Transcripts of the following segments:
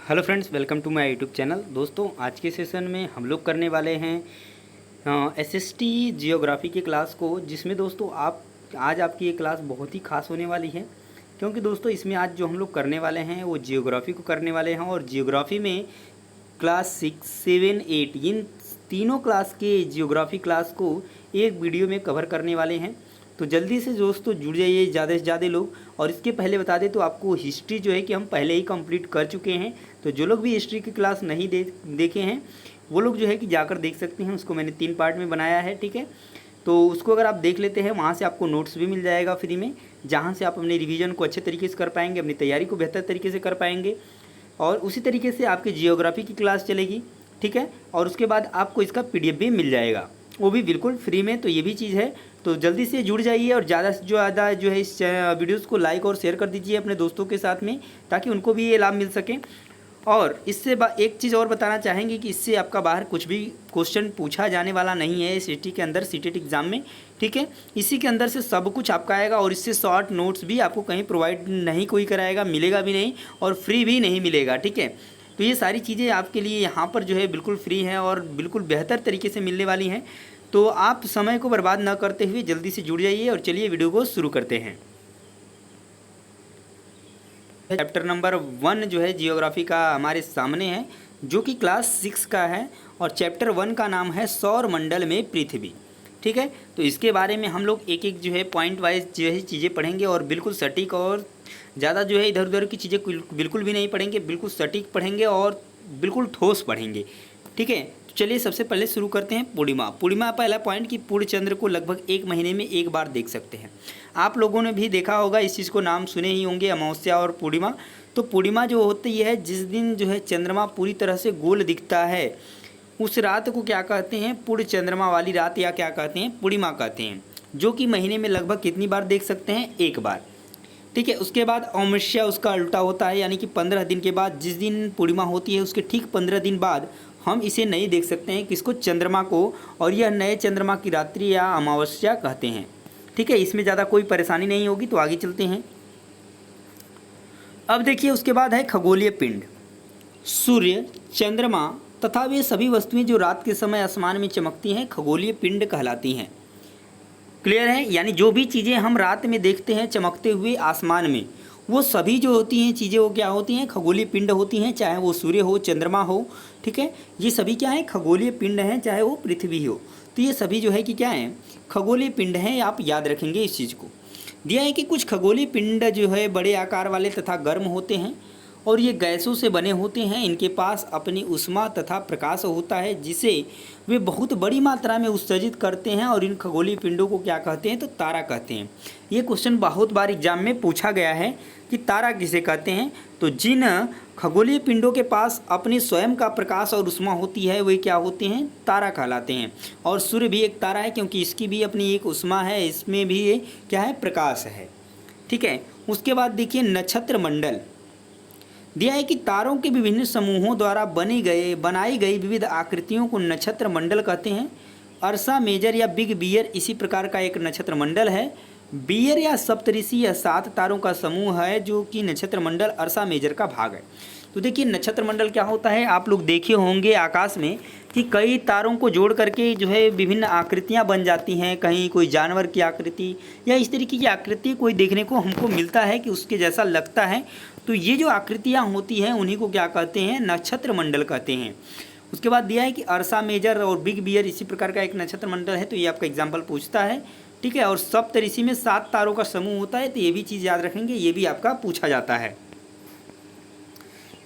Hello friends, welcome to my YouTube channel. दोस्तों, आज के सेशन में हम लोग करने वाले हैं एसएसटी जियोग्राफी की क्लास को, जिसमें दोस्तों आज आपकी ये क्लास बहुत ही खास होने वाली है, क्योंकि दोस्तों इसमें आज जो हम लोग करने वाले हैं वो जियोग्राफी को करने वाले हैं। और जियोग्राफी में क्लास 6, 7, 8 इन तीनों क्लास के जियोग्राफी क्लास को एक वीडियो में कवर करने वाले हैं। तो जल्दी से दोस्तों जुड़ जाइए ज़्यादा से ज़्यादा लोग। और इसके पहले बता दें तो आपको हिस्ट्री जो है कि हम पहले ही कंप्लीट कर चुके हैं, तो जो लोग भी हिस्ट्री की क्लास नहीं देखे हैं वो लोग जो है कि जाकर देख सकते हैं। उसको मैंने 3 पार्ट में बनाया है, ठीक है। तो उसको अगर आप देख लेते हैं, वहाँ से आपको नोट्स भी मिल जाएगा फ्री में, जहाँ से आप अपने रिवीजन को अच्छे तरीके से कर पाएंगे, अपनी तैयारी को बेहतर तरीके से कर पाएंगे। और उसी तरीके से आपकी जियोग्राफी की क्लास चलेगी, ठीक है। और उसके बाद आपको इसका PDF भी मिल जाएगा, वो भी बिल्कुल फ्री में। तो ये भी चीज़ है, तो जल्दी से जुड़ जाइए और ज़्यादा से ज़्यादा जो है इस वीडियोज़ को लाइक और शेयर कर दीजिए अपने दोस्तों के साथ में, ताकि उनको भी ये लाभ मिल सके। और इससे एक चीज़ और बताना चाहेंगे कि इससे आपका बाहर कुछ भी क्वेश्चन पूछा जाने वाला नहीं है सिटी के अंदर, सीटेट एग्ज़ाम में, ठीक है। इसी के अंदर से सब कुछ आपका आएगा, और इससे शॉर्ट नोट्स भी आपको कहीं प्रोवाइड नहीं कोई कराएगा, मिलेगा भी नहीं और फ्री भी नहीं मिलेगा, ठीक है। तो ये सारी चीज़ें आपके लिए यहाँ पर जो है बिल्कुल फ्री हैं और बिल्कुल बेहतर तरीके से मिलने वाली हैं। तो आप समय को बर्बाद न करते हुए जल्दी से जुड़ जाइए और चलिए वीडियो को शुरू करते हैं। चैप्टर नंबर 1 जो है जियोग्राफी का हमारे सामने है, जो कि क्लास 6 का है। और चैप्टर 1 का नाम है सौर मंडल में पृथ्वी, ठीक है। तो इसके बारे में हम लोग एक एक जो है पॉइंट वाइज जो है चीज़ें पढ़ेंगे, और बिल्कुल सटीक, और ज़्यादा जो है इधर उधर की चीज़ें बिल्कुल भी नहीं पढ़ेंगे, बिल्कुल सटीक पढ़ेंगे और बिल्कुल ठोस पढ़ेंगे, ठीक है। तो चलिए सबसे पहले शुरू करते हैं पूर्णिमा। पूर्णिमा पहला पॉइंट कि पूर्ण चंद्र को लगभग 1 महीने में एक बार देख सकते हैं। आप लोगों ने भी देखा होगा, इस चीज़ को नाम सुने ही होंगे, अमावस्या और पूर्णिमा। तो पूर्णिमा जो होती है, जिस दिन जो है चंद्रमा पूरी तरह से गोल दिखता है, उस रात को क्या कहते हैं, पूर्ण चंद्रमा वाली रात, या क्या कहते हैं, पूर्णिमा कहते हैं, जो कि महीने में लगभग कितनी बार देख सकते हैं, एक बार, ठीक है। उसके बाद अमावस्या उसका उल्टा होता है, यानी कि 15 दिन के बाद, जिस दिन पूर्णिमा होती है उसके ठीक 15 दिन बाद हम इसे नहीं देख सकते हैं, किसको, चंद्रमा को। और यह नए चंद्रमा की रात्रि या अमावस्या कहते हैं, ठीक है। इसमें ज़्यादा कोई परेशानी नहीं होगी। तो आगे चलते हैं। अब देखिए उसके बाद है खगोलीय पिंड। सूर्य, चंद्रमा तथा वे सभी वस्तुएं जो रात के समय आसमान में चमकती हैं खगोलीय पिंड कहलाती हैं। क्लियर है, यानी जो भी चीज़ें हम रात में देखते हैं चमकते हुए आसमान में, वो सभी जो होती हैं चीज़ें, वो क्या होती हैं, खगोलीय पिंड होती हैं। चाहे वो सूर्य हो, चंद्रमा हो, ठीक है, ये सभी क्या है, खगोलीय पिंड हैं। चाहे वो पृथ्वी हो, तो ये सभी जो है कि क्या है, खगोलीय पिंड हैं। आप याद रखेंगे इस चीज़ को। दिया है कि कुछ खगोलीय पिंड जो है बड़े आकार वाले तथा गर्म होते हैं, और ये गैसों से बने होते हैं। इनके पास अपनी ऊष्मा तथा प्रकाश होता है, जिसे वे बहुत बड़ी मात्रा में उत्सर्जित करते हैं। और इन खगोलीय पिंडों को क्या कहते हैं, तो तारा कहते हैं। ये क्वेश्चन बहुत बार एग्जाम में पूछा गया है कि तारा किसे कहते हैं। तो जिन खगोलीय पिंडों के पास अपनी स्वयं का प्रकाश और ऊष्मा होती है, वे क्या होते हैं, तारा कहलाते हैं। और सूर्य भी एक तारा है, क्योंकि इसकी भी अपनी एक ऊष्मा है, इसमें भी क्या है, प्रकाश है, ठीक है। उसके बाद देखिए नक्षत्र मंडल। दिया है कि तारों के विभिन्न समूहों द्वारा बनाई गई विविध आकृतियों को नक्षत्र मंडल कहते हैं। अर्सा मेजर या बिग बियर इसी प्रकार का एक नक्षत्र मंडल है। बियर या सप्तऋषि या 7 तारों का समूह है, जो कि नक्षत्र मंडल अर्सा मेजर का भाग है। तो देखिए नक्षत्र मंडल क्या होता है, आप लोग देखे होंगे आकाश में कि कई तारों को जोड़ करके जो है विभिन्न आकृतियां बन जाती हैं। कहीं कोई जानवर की आकृति या इस तरीके की आकृति कोई देखने को हमको मिलता है कि उसके जैसा लगता है। तो ये जो आकृतियां होती हैं उन्हीं को क्या कहते हैं, नक्षत्र मंडल कहते हैं। उसके बाद दिया है कि अर्सा मेजर और बिग बियर इसी प्रकार का एक नक्षत्र मंडल है। तो ये आपका एग्जाम्पल पूछता है, ठीक है। और सप्तऋषि में 7 तारों का समूह होता है। तो ये भी चीज़ याद रखेंगे, ये भी आपका पूछा जाता है।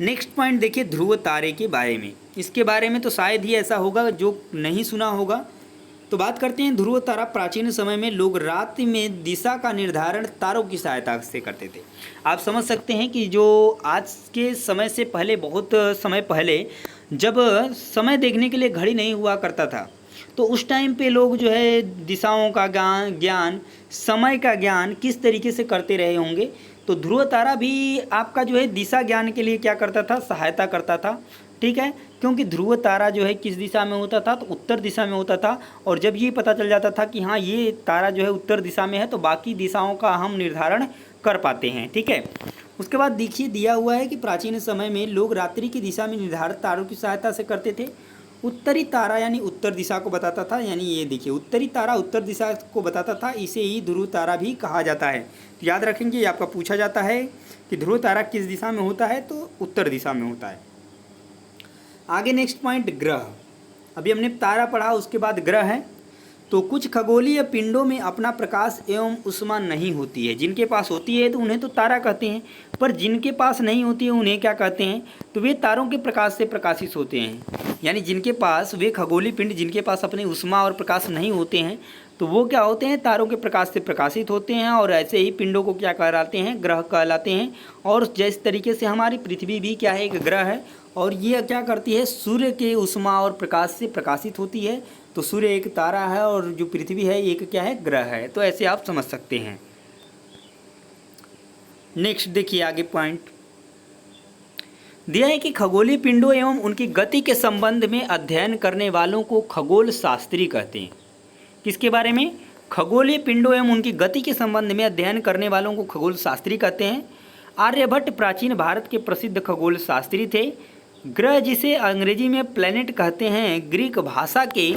नेक्स्ट पॉइंट देखिए ध्रुव तारे के बारे में। इसके बारे में तो शायद ही ऐसा होगा जो नहीं सुना होगा। तो बात करते हैं ध्रुव तारा। प्राचीन समय में लोग रात में दिशा का निर्धारण तारों की सहायता से करते थे। आप समझ सकते हैं कि जो आज के समय से पहले, बहुत समय पहले, जब समय देखने के लिए घड़ी नहीं हुआ करता था, तो उस टाइम पे लोग जो है दिशाओं का ज्ञान, समय का ज्ञान किस तरीके से करते रहे होंगे। तो ध्रुव तारा भी आपका जो है दिशा ज्ञान के लिए क्या करता था, सहायता करता था, ठीक है। क्योंकि ध्रुव तारा जो है किस दिशा में होता था, तो उत्तर दिशा में होता था। और जब ये पता चल जाता था कि हाँ ये तारा जो है उत्तर दिशा में है, तो बाकी दिशाओं का हम निर्धारण कर पाते हैं, ठीक है। उसके बाद देखिए दिया हुआ है कि प्राचीन समय में लोग रात्रि की दिशा में निर्धारित तारों की सहायता से करते थे। उत्तरी तारा यानी उत्तर दिशा को बताता था, यानी ये देखिए उत्तरी तारा उत्तर दिशा को बताता था, इसे ही ध्रुव तारा भी कहा जाता है। तो याद रखेंगे, ये आपका पूछा जाता है कि ध्रुव तारा किस दिशा में होता है, तो उत्तर दिशा में होता है। आगे नेक्स्ट पॉइंट ग्रह। अभी हमने तारा पढ़ा, उसके बाद ग्रह है। तो कुछ खगोलीय पिंडों में अपना प्रकाश एवं उष्मा नहीं होती है। जिनके पास होती है तो उन्हें तो तारा कहते हैं, पर जिनके पास नहीं होती है उन्हें क्या कहते हैं, तो वे तारों के प्रकाश से प्रकाशित होते हैं। यानी जिनके पास, वे खगोलीय पिंड जिनके पास अपने उष्मा और प्रकाश नहीं होते हैं, तो वो क्या होते हैं, तारों के प्रकाश से प्रकाशित होते हैं। और ऐसे ही पिंडों को क्या कहलाते हैं, ग्रह कहलाते हैं। और जिस तरीके से हमारी पृथ्वी भी क्या है, एक ग्रह है, और ये क्या करती है, सूर्य के उष्मा और प्रकाश से प्रकाशित होती है। तो सूर्य एक तारा है और जो पृथ्वी है एक क्या है, ग्रह है। तो ऐसे आप समझ सकते हैं। नेक्स्ट देखिए आगे पॉइंट दिया है कि खगोलीय पिंडों एवं उनकी गति के संबंध में अध्ययन करने वालों को खगोल शास्त्री कहते हैं। किसके बारे में, खगोलीय पिंडों एवं उनकी गति के संबंध में अध्ययन करने वालों को खगोल शास्त्री कहते हैं। आर्यभट्ट प्राचीन भारत के प्रसिद्ध खगोल शास्त्री थे। ग्रह, जिसे अंग्रेजी में प्लैनेट कहते हैं, ग्रीक भाषा के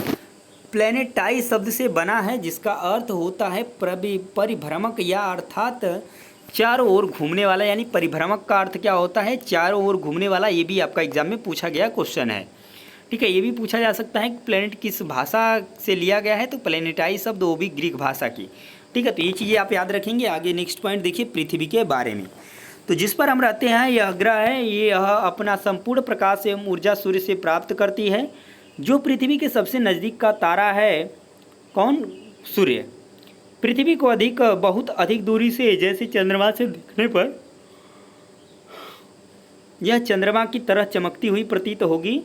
प्लैनेटाई शब्द से बना है, जिसका अर्थ होता है परिभ्रमक, या अर्थात चारों ओर घूमने वाला। यानी परिभ्रमक का अर्थ क्या होता है, चारों ओर घूमने वाला। ये भी आपका एग्जाम में पूछा गया क्वेश्चन है। ठीक है, ये भी पूछा जा सकता है कि प्लैनेट किस भाषा से लिया गया है, तो प्लैनेटाई शब्द वो भी ग्रीक भाषा की। ठीक है, तो ये चीज़ें आप याद रखेंगे। आगे नेक्स्ट पॉइंट देखिए पृथ्वी के बारे में। तो जिस पर हम रहते हैं यह ग्रह है, ये अपना संपूर्ण प्रकाश एवं ऊर्जा सूर्य से प्राप्त करती है। जो पृथ्वी के सबसे नज़दीक का तारा है, कौन, सूर्य। पृथ्वी को बहुत अधिक दूरी से, जैसे चंद्रमा से देखने पर यह चंद्रमा की तरह चमकती हुई प्रतीत होगी।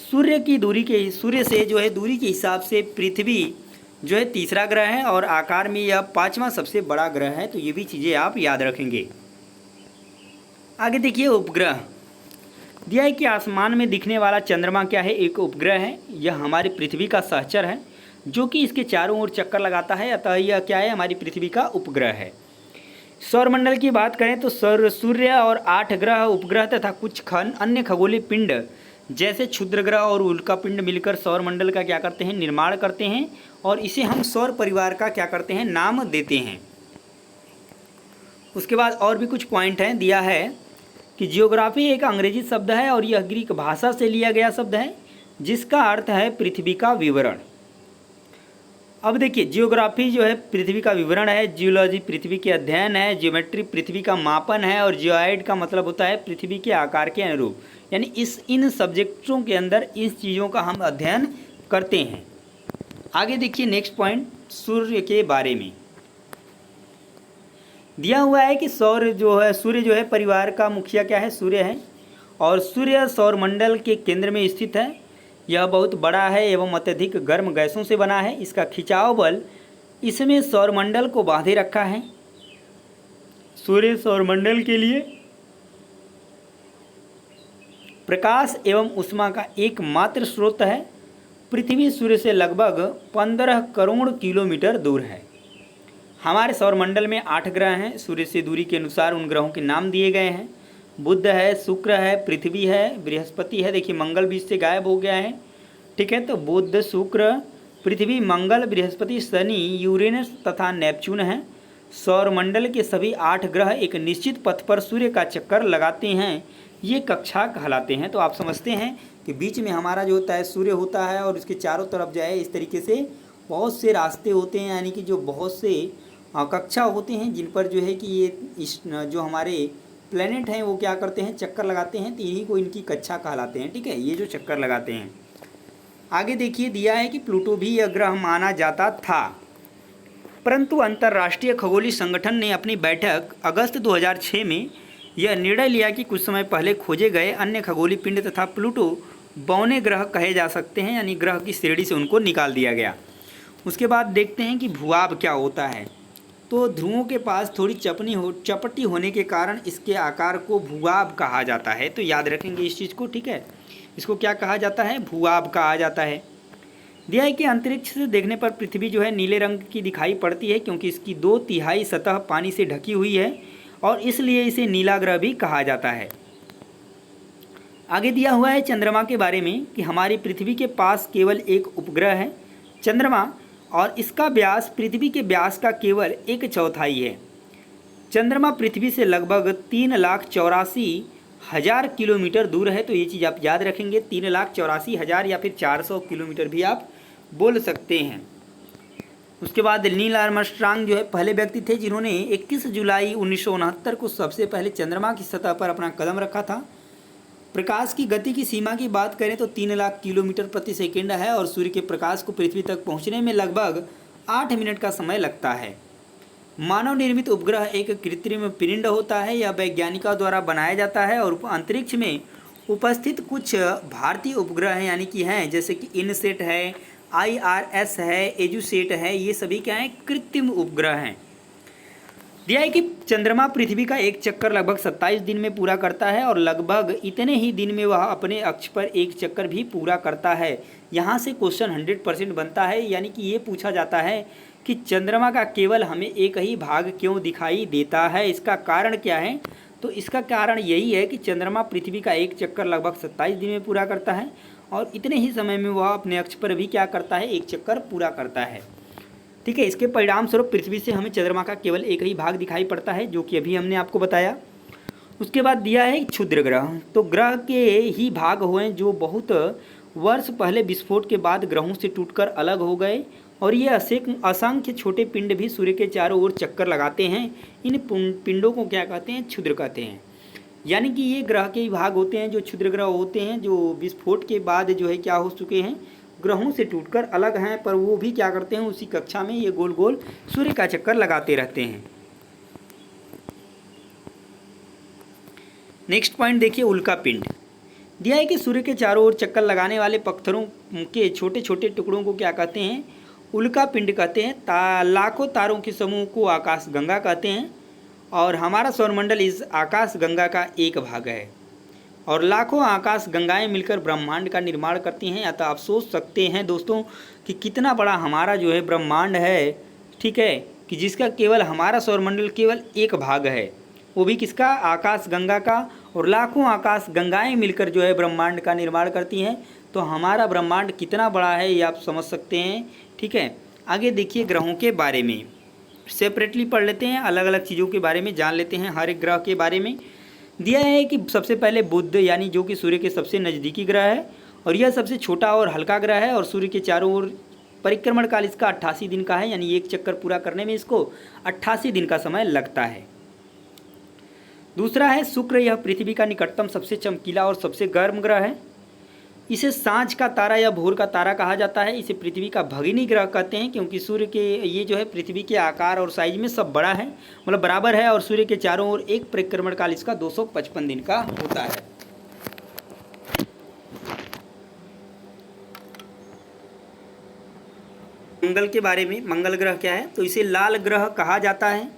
सूर्य से जो है दूरी के हिसाब से पृथ्वी जो है तीसरा ग्रह है, और आकार में यह पांचवा सबसे बड़ा ग्रह है। तो ये भी चीज़ें आप याद रखेंगे। आगे देखिए उपग्रह दिया है कि आसमान में दिखने वाला चंद्रमा क्या है, एक उपग्रह है। यह हमारी पृथ्वी का सहचर है, जो कि इसके चारों ओर चक्कर लगाता है। अतः यह क्या है, हमारी पृथ्वी का उपग्रह है। सौरमंडल की बात करें तो सूर्य और 8 ग्रह, उपग्रह तथा कुछ अन्य खगोलीय पिंड जैसे क्षुद्र ग्रह और उल्का पिंड मिलकर सौरमंडल का क्या करते हैं, निर्माण करते हैं। और इसे हम सौर परिवार का क्या करते हैं, नाम देते हैं। उसके बाद और भी कुछ पॉइंट हैं। दिया है कि जियोग्राफी एक अंग्रेजी शब्द है और यह ग्रीक भाषा से लिया गया शब्द है, जिसका अर्थ है पृथ्वी का विवरण। अब देखिए जियोग्राफी जो है पृथ्वी का विवरण है, जियोलॉजी पृथ्वी के अध्ययन है, जियोमेट्री पृथ्वी का मापन है, और जियोइड का मतलब होता है पृथ्वी के आकार के अनुरूप। यानी इन सब्जेक्टों के अंदर इस चीज़ों का हम अध्ययन करते हैं। आगे देखिए नेक्स्ट पॉइंट सूर्य के बारे में दिया हुआ है कि सूर्य जो है परिवार का मुखिया क्या है, सूर्य है। और सूर्य सौरमंडल के केंद्र में स्थित है। यह बहुत बड़ा है एवं अत्यधिक गर्म गैसों से बना है। इसका खिंचाव बल इसमें सौरमंडल को बांधे रखा है। सूर्य सौरमंडल के लिए प्रकाश एवं उष्मा का एकमात्र स्रोत है। पृथ्वी सूर्य से लगभग 15 करोड़ किलोमीटर दूर है। हमारे सौरमंडल में 8 ग्रह हैं। सूर्य से दूरी के अनुसार उन ग्रहों के नाम दिए गए हैं। बुध है, शुक्र है, पृथ्वी है, बृहस्पति है। देखिए मंगल बीच से गायब हो गया है। ठीक है, तो बुध, शुक्र, पृथ्वी, मंगल, बृहस्पति, शनि, यूरेनस तथा नेपच्यून है। सौरमंडल के सभी 8 ग्रह एक निश्चित पथ पर सूर्य का चक्कर लगाते हैं। ये कक्षा कहलाते हैं। तो आप समझते हैं कि बीच में हमारा जो होता है सूर्य होता है, और इसके चारों तरफ जो है इस तरीके से बहुत से रास्ते होते हैं, यानी कि जो बहुत से कक्षा होते हैं जिन पर जो है कि ये जो हमारे प्लैनेट हैं वो क्या करते हैं, चक्कर लगाते हैं। तो यही को इनकी कक्षा कहलाते हैं। ठीक है, ये जो चक्कर लगाते हैं। आगे देखिए दिया है कि प्लूटो भी यह ग्रह माना जाता था, परंतु अंतर्राष्ट्रीय खगोलीय संगठन ने अपनी बैठक अगस्त 2006 में यह निर्णय लिया कि कुछ समय पहले खोजे गए अन्य खगोलीय पिंड तथा प्लूटो बौने ग्रह कहे जा सकते हैं, यानी ग्रह की श्रेणी से उनको निकाल दिया गया। उसके बाद देखते हैं कि भूआब क्या होता है। तो ध्रुवों के पास थोड़ी चपटी होने के कारण इसके आकार को भूआब कहा जाता है। तो याद रखेंगे इस चीज़ को। ठीक है, इसको क्या कहा जाता है, भूआब कहा जाता है। दिया है कि अंतरिक्ष से देखने पर पृथ्वी जो है नीले रंग की दिखाई पड़ती है, क्योंकि इसकी 2/3 सतह पानी से ढकी हुई है। और इसलिए इसे नीला ग्रह भी कहा जाता है। आगे दिया हुआ है चंद्रमा के बारे में कि हमारी पृथ्वी के पास केवल एक उपग्रह है चंद्रमा, और इसका व्यास पृथ्वी के व्यास का केवल 1/4 है। चंद्रमा पृथ्वी से लगभग 3,84,000 किलोमीटर दूर है। तो ये चीज़ आप याद रखेंगे, 3,84,000 या फिर 400 किलोमीटर भी आप बोल सकते हैं। उसके बाद नील आर्मस्ट्रांग जो है पहले व्यक्ति थे जिन्होंने 21 जुलाई 1969 को सबसे पहले चंद्रमा की सतह पर अपना कदम रखा था। प्रकाश की गति की सीमा की बात करें तो 3 लाख किलोमीटर प्रति सेकंड है और सूर्य के प्रकाश को पृथ्वी तक पहुंचने में लगभग 8 मिनट का समय लगता है। मानव निर्मित उपग्रह एक कृत्रिम पिंड होता है। यह वैज्ञानिकों द्वारा बनाया जाता है और अंतरिक्ष में उपस्थित कुछ भारतीय उपग्रह हैं, यानी कि हैं जैसे कि इनसेट है, IRS है, एजुसेट है, ये सभी क्या हैं, कृत्रिम उपग्रह हैं। दिया है कि चंद्रमा पृथ्वी का एक चक्कर लगभग 27 दिन में पूरा करता है और लगभग इतने ही दिन में वह अपने अक्ष पर एक चक्कर भी पूरा करता है। यहाँ से क्वेश्चन 100% बनता है, यानी कि ये पूछा जाता है कि चंद्रमा का केवल हमें एक ही भाग क्यों दिखाई देता है, इसका कारण क्या है। तो इसका कारण यही है कि चंद्रमा पृथ्वी का एक चक्कर लगभग 27 दिन में पूरा करता है और इतने ही समय में वह अपने अक्ष पर भी क्या करता है, एक चक्कर पूरा करता है। ठीक है, इसके परिणाम स्वरूप पृथ्वी से हमें चंद्रमा का केवल एक ही भाग दिखाई पड़ता है, जो कि अभी हमने आपको बताया। उसके बाद दिया है क्षुद्र ग्रह। तो ग्रह के ही भाग हुए जो बहुत वर्ष पहले विस्फोट के बाद ग्रहों से टूटकर अलग हो गए, और ये असंख्य छोटे पिंड भी सूर्य के चारों ओर चक्कर लगाते हैं। इन पिंडों को क्या कहते हैं, क्षुद्र कहते हैं। यानी कि ये ग्रह के ही भाग होते हैं जो क्षुद्र ग्रह होते हैं, जो विस्फोट के बाद जो है क्या हो चुके हैं, ग्रहों से टूटकर अलग हैं, पर वो भी क्या करते हैं, उसी कक्षा में ये गोल गोल सूर्य का चक्कर लगाते रहते हैं। नेक्स्ट पॉइंट देखिए, उल्का पिंड। दिया है कि सूर्य के चारों ओर चक्कर लगाने वाले पत्थरों के छोटे छोटे टुकड़ों को क्या कहते हैं, उल्का पिंड कहते हैं। लाखों तारों के समूह को आकाश गंगा कहते हैं और हमारा सौरमंडल इस आकाश गंगा का एक भाग है और लाखों आकाश गंगाएं मिलकर ब्रह्मांड का निर्माण करती हैं। अतः आप सोच सकते हैं दोस्तों कि कितना बड़ा हमारा जो है ब्रह्मांड है, ठीक है, कि जिसका केवल हमारा सौरमंडल केवल एक भाग है, वो भी किसका, आकाश गंगा का, और लाखों आकाश गंगाएं मिलकर जो है ब्रह्मांड का निर्माण करती हैं। तो हमारा ब्रह्मांड कितना बड़ा है ये आप समझ सकते हैं। ठीक है, आगे देखिए ग्रहों के बारे में सेपरेटली पढ़ लेते हैं, अलग अलग चीज़ों के बारे में जान लेते हैं हर एक ग्रह के बारे में। दिया है कि सबसे पहले बुध, यानी जो कि सूर्य के सबसे नज़दीकी ग्रह है और यह सबसे छोटा और हल्का ग्रह है और सूर्य के चारों ओर परिक्रमण काल इसका 88 दिन का है, यानी एक चक्कर पूरा करने में इसको 88 दिन का समय लगता है। दूसरा है शुक्र। यह पृथ्वी का निकटतम सबसे चमकीला और सबसे गर्म ग्रह है। इसे सांझ का तारा या भोर का तारा कहा जाता है। इसे पृथ्वी का भगिनी ग्रह कहते हैं क्योंकि सूर्य के ये जो है पृथ्वी के आकार और साइज में सब बड़ा है, मतलब बराबर है, और सूर्य के चारों ओर एक परिक्रमण काल इसका 255 दिन का होता है। मंगल के बारे में, मंगल ग्रह क्या है, तो इसे लाल ग्रह कहा जाता है।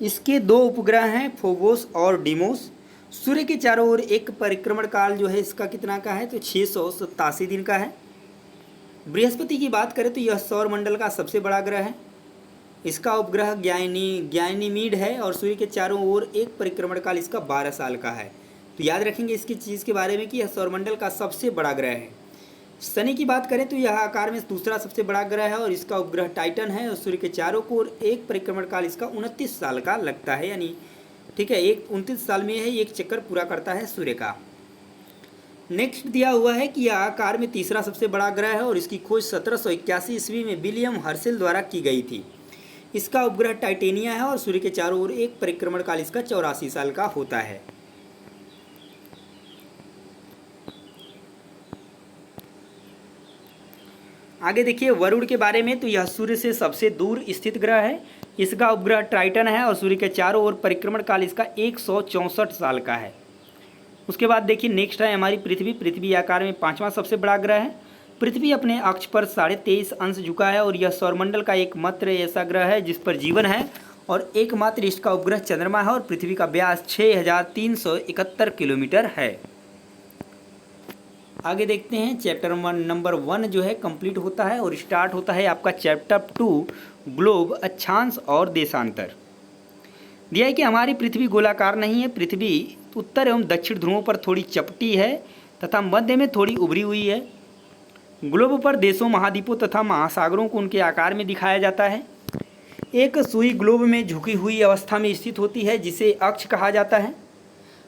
इसके 2 उपग्रह हैं, फोबोस और डीमोस। सूर्य के चारों ओर एक परिक्रमण काल जो है इसका कितना का है, तो 687 दिन का है। बृहस्पति की बात करें तो यह सौरमंडल का सबसे बड़ा ग्रह है। इसका उपग्रह गैनीमीड है और सूर्य के चारों ओर एक परिक्रमण काल इसका 12 साल का है। तो याद रखेंगे इसकी चीज़ के बारे में कि यह सौरमंडल का सबसे बड़ा ग्रह है। शनि की बात करें तो यह आकार में दूसरा सबसे बड़ा ग्रह है और इसका उपग्रह टाइटन है और सूर्य के चारों ओर एक परिक्रमण काल इसका 29 साल का लगता है, यानी ठीक है, 29 साल में है एक चक्कर पूरा करता है सूर्य का। नेक्स्ट दिया हुआ है कि यह आकार में तीसरा सबसे बड़ा ग्रह है और इसकी खोज 1781 ईस्वी में विलियम हर्शेल द्वारा की गई थी। इसका उपग्रह टाइटेनिया है और सूर्य के चारों ओर एक परिक्रमण काल इसका 84 साल का होता है। आगे देखिए वरुण के बारे में, तो यह सूर्य से सबसे दूर स्थित ग्रह है। इसका उपग्रह टाइटन है और सूर्य के चारों ओर परिक्रमण काल इसका 164 साल का है। उसके बाद देखिए नेक्स्ट है हमारी पृथ्वी। पृथ्वी आकार में 5वां सबसे बड़ा ग्रह है। पृथ्वी अपने अक्ष पर 23.5 अंश झुका है और यह सौरमंडल का एकमात्र ऐसा ग्रह है जिस पर जीवन है और एकमात्र इसका उपग्रह चंद्रमा है और पृथ्वी का व्यास 6371 किलोमीटर है। आगे देखते हैं चैप्टर नंबर 1 जो है कंप्लीट होता है और स्टार्ट होता है आपका चैप्टर 2 ग्लोब, अक्षांश और देशांतर। दिया है कि हमारी पृथ्वी गोलाकार नहीं है, पृथ्वी उत्तर एवं दक्षिण ध्रुवों पर थोड़ी चपटी है तथा मध्य में थोड़ी उभरी हुई है। ग्लोब पर देशों, महाद्वीपों तथा महासागरों को उनके आकार में दिखाया जाता है। एक सुई ग्लोब में झुकी हुई अवस्था में स्थित होती है जिसे अक्ष कहा जाता है।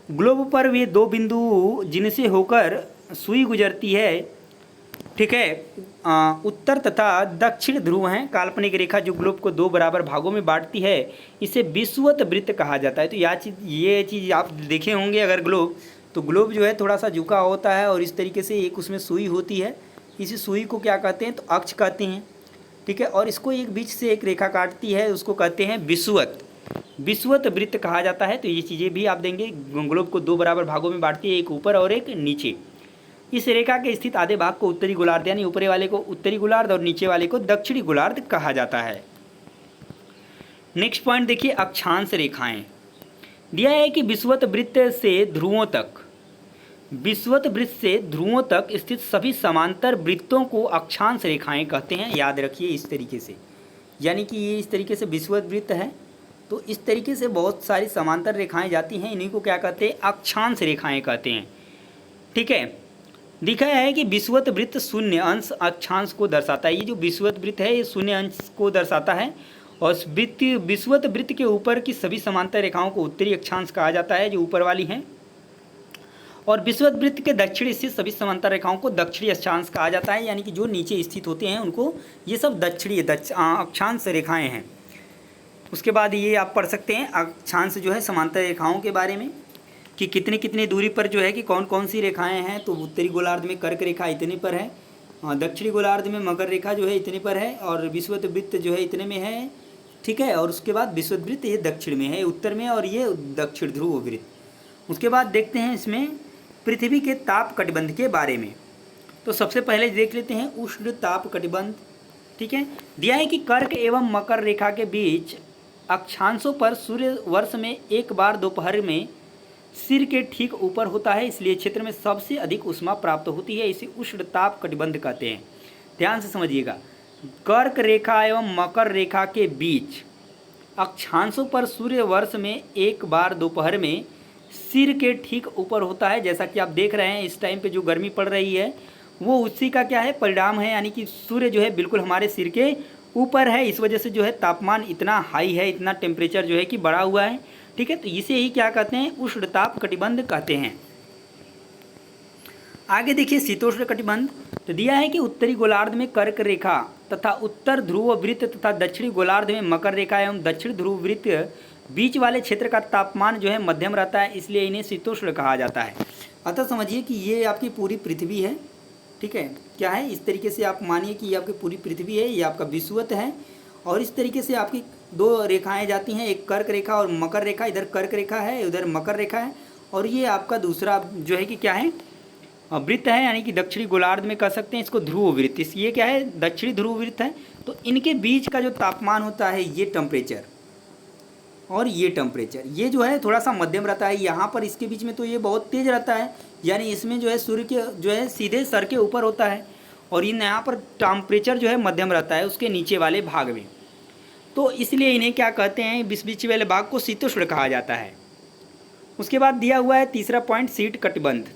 ग्लोब पर वे दो बिंदु जिनसे होकर सुई गुजरती है, ठीक है, उत्तर तथा दक्षिण ध्रुव हैं। काल्पनिक रेखा जो ग्लोब को दो बराबर भागों में बांटती है इसे विषुवत वृत्त कहा जाता है। तो ये चीज़ आप देखे होंगे, अगर ग्लोब जो है थोड़ा सा झुका होता है और इस तरीके से एक उसमें सुई होती है, इसी सुई को क्या कहते हैं, तो अक्ष कहते हैं, ठीक है। और इसको एक बीच से एक रेखा काटती है, उसको कहते हैं विषुवत वृत्त कहा जाता है। तो ये चीज़ें भी आप देंगे। ग्लोब को दो बराबर भागों में बांटती है, एक ऊपर और एक नीचे। इस रेखा के स्थित आधे भाग को उत्तरी गोलार्ध यानी ऊपरी वाले को उत्तरी गोलार्ध और नीचे वाले को दक्षिणी गोलार्ध कहा जाता है। नेक्स्ट पॉइंट देखिए, अक्षांश रेखाएं। दिया है कि विषुवत वृत्त से ध्रुवों तक स्थित सभी समांतर वृत्तों को अक्षांश रेखाएं कहते हैं। याद रखिए इस तरीके से, यानी कि ये इस तरीके से विषुवत वृत्त है, तो इस तरीके से बहुत सारी समांतर रेखाएं जाती हैं, इन्हीं को क्या कहते हैं, अक्षांश रेखाएं कहते हैं, ठीक है। दिखाया है कि विषुवत वृत्त शून्य अंश अक्षांश को दर्शाता है। ये जो विषुवत वृत्त है ये शून्य अंश को दर्शाता है, और विषुवत वृत्त के ऊपर की सभी समांतर रेखाओं को उत्तरी अक्षांश कहा जाता है, जो ऊपर वाली हैं, और विषुवत वृत्त के दक्षिण स्थित सभी समांतर रेखाओं को दक्षिणी अक्षांश कहा जाता है, यानी कि जो नीचे स्थित होते हैं उनको ये सब दक्षिणी अक्षांश रेखाएं हैं। उसके बाद ये आप पढ़ सकते हैं अक्षांश जो है समांतर रेखाओं के बारे में, कि कितनी कितनी दूरी पर जो है कि कौन कौन सी रेखाएं हैं। तो उत्तरी गोलार्ध में कर्क रेखा इतने पर है, दक्षिणी गोलार्ध में मकर रेखा जो है इतने पर है, और विषुवत वृत्त जो है इतने में है, ठीक है। और उसके बाद विषुवत वृत्त ये दक्षिण में है, उत्तर में, और ये दक्षिण ध्रुव वृत्त। उसके बाद देखते हैं इसमें पृथ्वी के ताप कटिबंध के बारे में। तो सबसे पहले देख लेते हैं उष्ण ताप कटिबंध, ठीक है। दिया है कि कर्क एवं मकर रेखा के बीच अक्षांशों पर सूर्य वर्ष में एक बार दोपहर में सिर के ठीक ऊपर होता है, इसलिए क्षेत्र में सबसे अधिक ऊष्मा प्राप्त होती है। इसे उष्ण ताप कटिबंध कहते हैं। ध्यान से समझिएगा, कर्क रेखा एवं मकर रेखा के बीच अक्षांशों पर सूर्य वर्ष में एक बार दोपहर में सिर के ठीक ऊपर होता है। जैसा कि आप देख रहे हैं इस टाइम पे जो गर्मी पड़ रही है वो उसी का क्या है, परिणाम है, यानी कि सूर्य जो है बिल्कुल हमारे सिर के ऊपर है, इस वजह से जो है तापमान इतना हाई है, इतना टेम्परेचर जो है कि बढ़ा हुआ है, ठीक है। तो इसे ही क्या कहते हैं, उष्ण ताप कटिबंध कहते हैं। आगे देखिए शीतोष्ण कटिबंध। तो दिया है कि उत्तरी गोलार्ध में कर्क रेखा तथा उत्तर ध्रुव वृत्त तथा दक्षिणी गोलार्ध में मकर रेखा एवं दक्षिण ध्रुव वृत्त बीच वाले क्षेत्र का तापमान जो है मध्यम रहता है, इसलिए इन्हें शीतोष्ण कहा जाता है। अतः समझिए कि ये आपकी पूरी पृथ्वी है, ठीक है। क्या है, इस तरीके से आप मानिए कि ये आपकी पूरी पृथ्वी है, ये आपका विषुवत है, और इस तरीके से आपकी दो रेखाएं जाती हैं, एक कर्क रेखा और मकर रेखा। इधर कर्क रेखा है, उधर मकर रेखा है, और ये आपका दूसरा जो है कि क्या है, वृत्त है, यानी कि दक्षिणी गोलार्ध में कह सकते हैं इसको ध्रुव वृत्त। ये क्या है, दक्षिणी ध्रुव वृत्त है। तो इनके बीच का जो तापमान होता है, ये टेम्परेचर और ये टेम्परेचर, ये जो है थोड़ा सा मध्यम रहता है। यहाँ पर इसके बीच में तो ये बहुत तेज़ रहता है, यानी इसमें जो है सूर्य के जो है सीधे सर के ऊपर होता है, और इन यहाँ पर टेम्परेचर जो है मध्यम रहता है उसके नीचे वाले भाग में। तो इसलिए इन्हें क्या कहते हैं, बीच वाले भाग को शीतोष्ण कहा जाता है। उसके बाद दिया हुआ है तीसरा पॉइंट, शीत कटिबंध।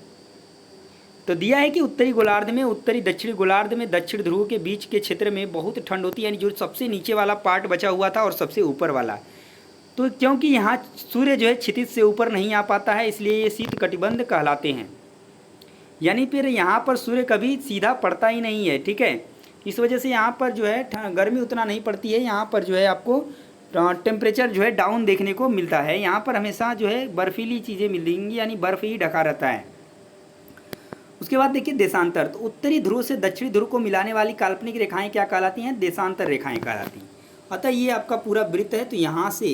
तो दिया है कि उत्तरी गोलार्ध में, उत्तरी दक्षिणी गोलार्ध में दक्षिण ध्रुव के बीच के क्षेत्र में बहुत ठंड होती है, यानी जो सबसे नीचे वाला पार्ट बचा हुआ था और सबसे ऊपर वाला। तो क्योंकि यहाँ सूर्य जो है क्षितिज से ऊपर नहीं आ पाता है, इसलिए ये शीत कटिबंध कहलाते हैं। यानी फिर यहाँ पर सूर्य कभी सीधा पड़ता ही नहीं है, ठीक है। इस वजह से यहाँ पर जो है गर्मी उतना नहीं पड़ती है, यहाँ पर जो है आपको टेम्परेचर जो है डाउन देखने को मिलता है। यहाँ पर हमेशा जो है बर्फीली चीज़ें मिलेंगी, यानी बर्फ़ ही ढका रहता है। उसके बाद देखिए देशांतर। तो उत्तरी ध्रुव से दक्षिणी ध्रुव को मिलाने वाली काल्पनिक रेखाएं क्या कहलाती हैं, देशांतर रेखाएं कहलाती हैं। अतः ये आपका पूरा वृत्त है, तो यहाँ से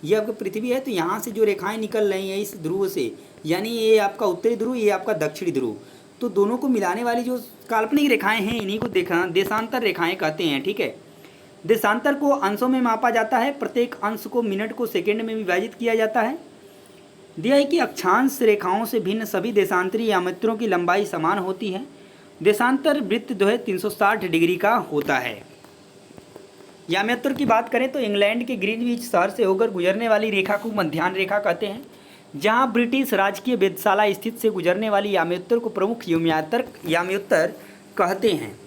ये आपकी पृथ्वी है, तो यहाँ से जो रेखाएं निकल रही हैं इस ध्रुव से, यानी ये आपका उत्तरी ध्रुव, ये आपका दक्षिणी ध्रुव, तो दोनों को मिलाने वाली जो काल्पनिक रेखाएं हैं इन्हीं को देशांतर रेखाएं कहते हैं, ठीक है। देशांतर को अंशों में मापा जाता है, प्रत्येक अंश को मिनट को सेकेंड में विभाजित किया जाता है। दिया है कि अक्षांश रेखाओं से भिन्न सभी देशांतरी यामित्रों की लंबाई समान होती है। देशांतर वृत्त जो है 360 डिग्री का होता है। याम्योत्तर की बात करें तो इंग्लैंड के ग्रीनविच शहर से होकर गुजरने वाली रेखा को मध्याह्न रेखा कहते हैं। जहां ब्रिटिश राजकीय वेधशाला स्थित से गुजरने वाली याम्योत्तर को प्रमुख याम्योत्तर कहते हैं।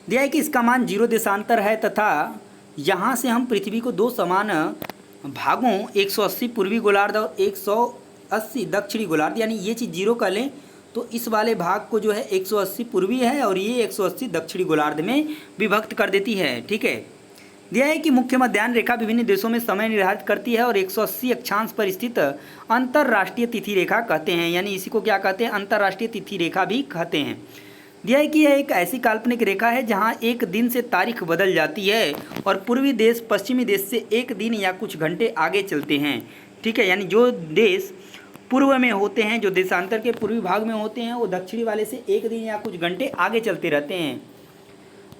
दिया है कि इसका मान 0 देशांतर है तथा यहाँ से हम पृथ्वी को 2 समान भागों 180 पूर्वी गोलार्ध और 180 दक्षिणी गोलार्ध, यानी ये चीज़ 0 कर लें तो इस वाले भाग को जो है 180 पूर्वी है और ये 180 दक्षिणी गोलार्ध में विभक्त कर देती है। ठीक है। दिया है कि मुख्य मध्याह्न रेखा विभिन्न देशों में समय निर्धारित करती है और 180 अक्षांश पर स्थित अंतर्राष्ट्रीय तिथि रेखा कहते हैं, यानी इसी को क्या कहते हैं, अंतर्राष्ट्रीय तिथि रेखा भी कहते हैं। दिया है कि यह एक ऐसी काल्पनिक रेखा है जहां एक दिन से तारीख बदल जाती है और पूर्वी देश पश्चिमी देश से एक दिन या कुछ घंटे आगे चलते हैं। ठीक है, यानी जो देश पूर्व में होते हैं, जो देशांतर के पूर्वी भाग में होते हैं, वो दक्षिणी वाले से एक दिन या कुछ घंटे आगे चलते रहते हैं।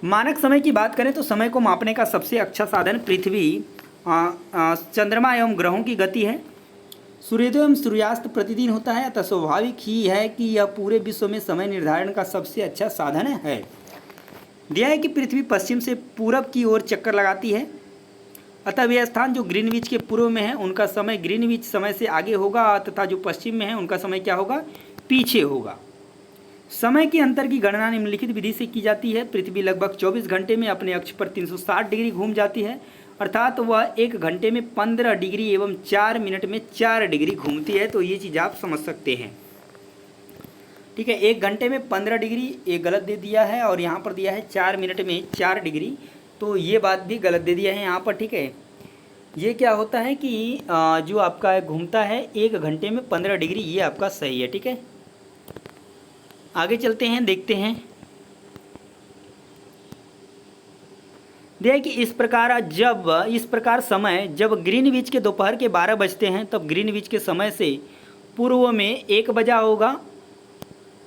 मानक समय की बात करें तो समय को मापने का सबसे अच्छा साधन पृथ्वी, चंद्रमा एवं ग्रहों की गति है। सूर्योदय एवं सूर्यास्त प्रतिदिन होता है, अतः स्वाभाविक ही है कि यह पूरे विश्व में समय निर्धारण का सबसे अच्छा साधन है। दिया है कि पृथ्वी पश्चिम से पूरब की ओर चक्कर लगाती है, अतः वे स्थान जो ग्रीनविच के पूर्व में है उनका समय ग्रीनविच समय से आगे होगा तथा जो पश्चिम में है उनका समय क्या होगा, पीछे होगा। समय के अंतर की गणना निम्नलिखित विधि से की जाती है। पृथ्वी लगभग 24 घंटे में अपने अक्ष पर 360 डिग्री घूम जाती है, अर्थात वह 1 घंटे में 15 डिग्री एवं 4 मिनट में 4 डिग्री घूमती है। तो ये चीज़ आप समझ सकते हैं। ठीक है, 1 घंटे में 15 डिग्री ये गलत दे दिया है और यहाँ पर दिया है 4 मिनट में 4 डिग्री, तो ये बात भी गलत दे दिया है यहाँ पर। ठीक है, ये क्या होता है कि जो आपका घूमता है 1 घंटे में 15 डिग्री, ये आपका सही है। ठीक है, आगे चलते हैं, देखते हैं। देखिए कि इस प्रकार समय जब ग्रीनविच के दोपहर के 12 बजते हैं तब ग्रीनविच के समय से पूर्व में 1 बजा होगा।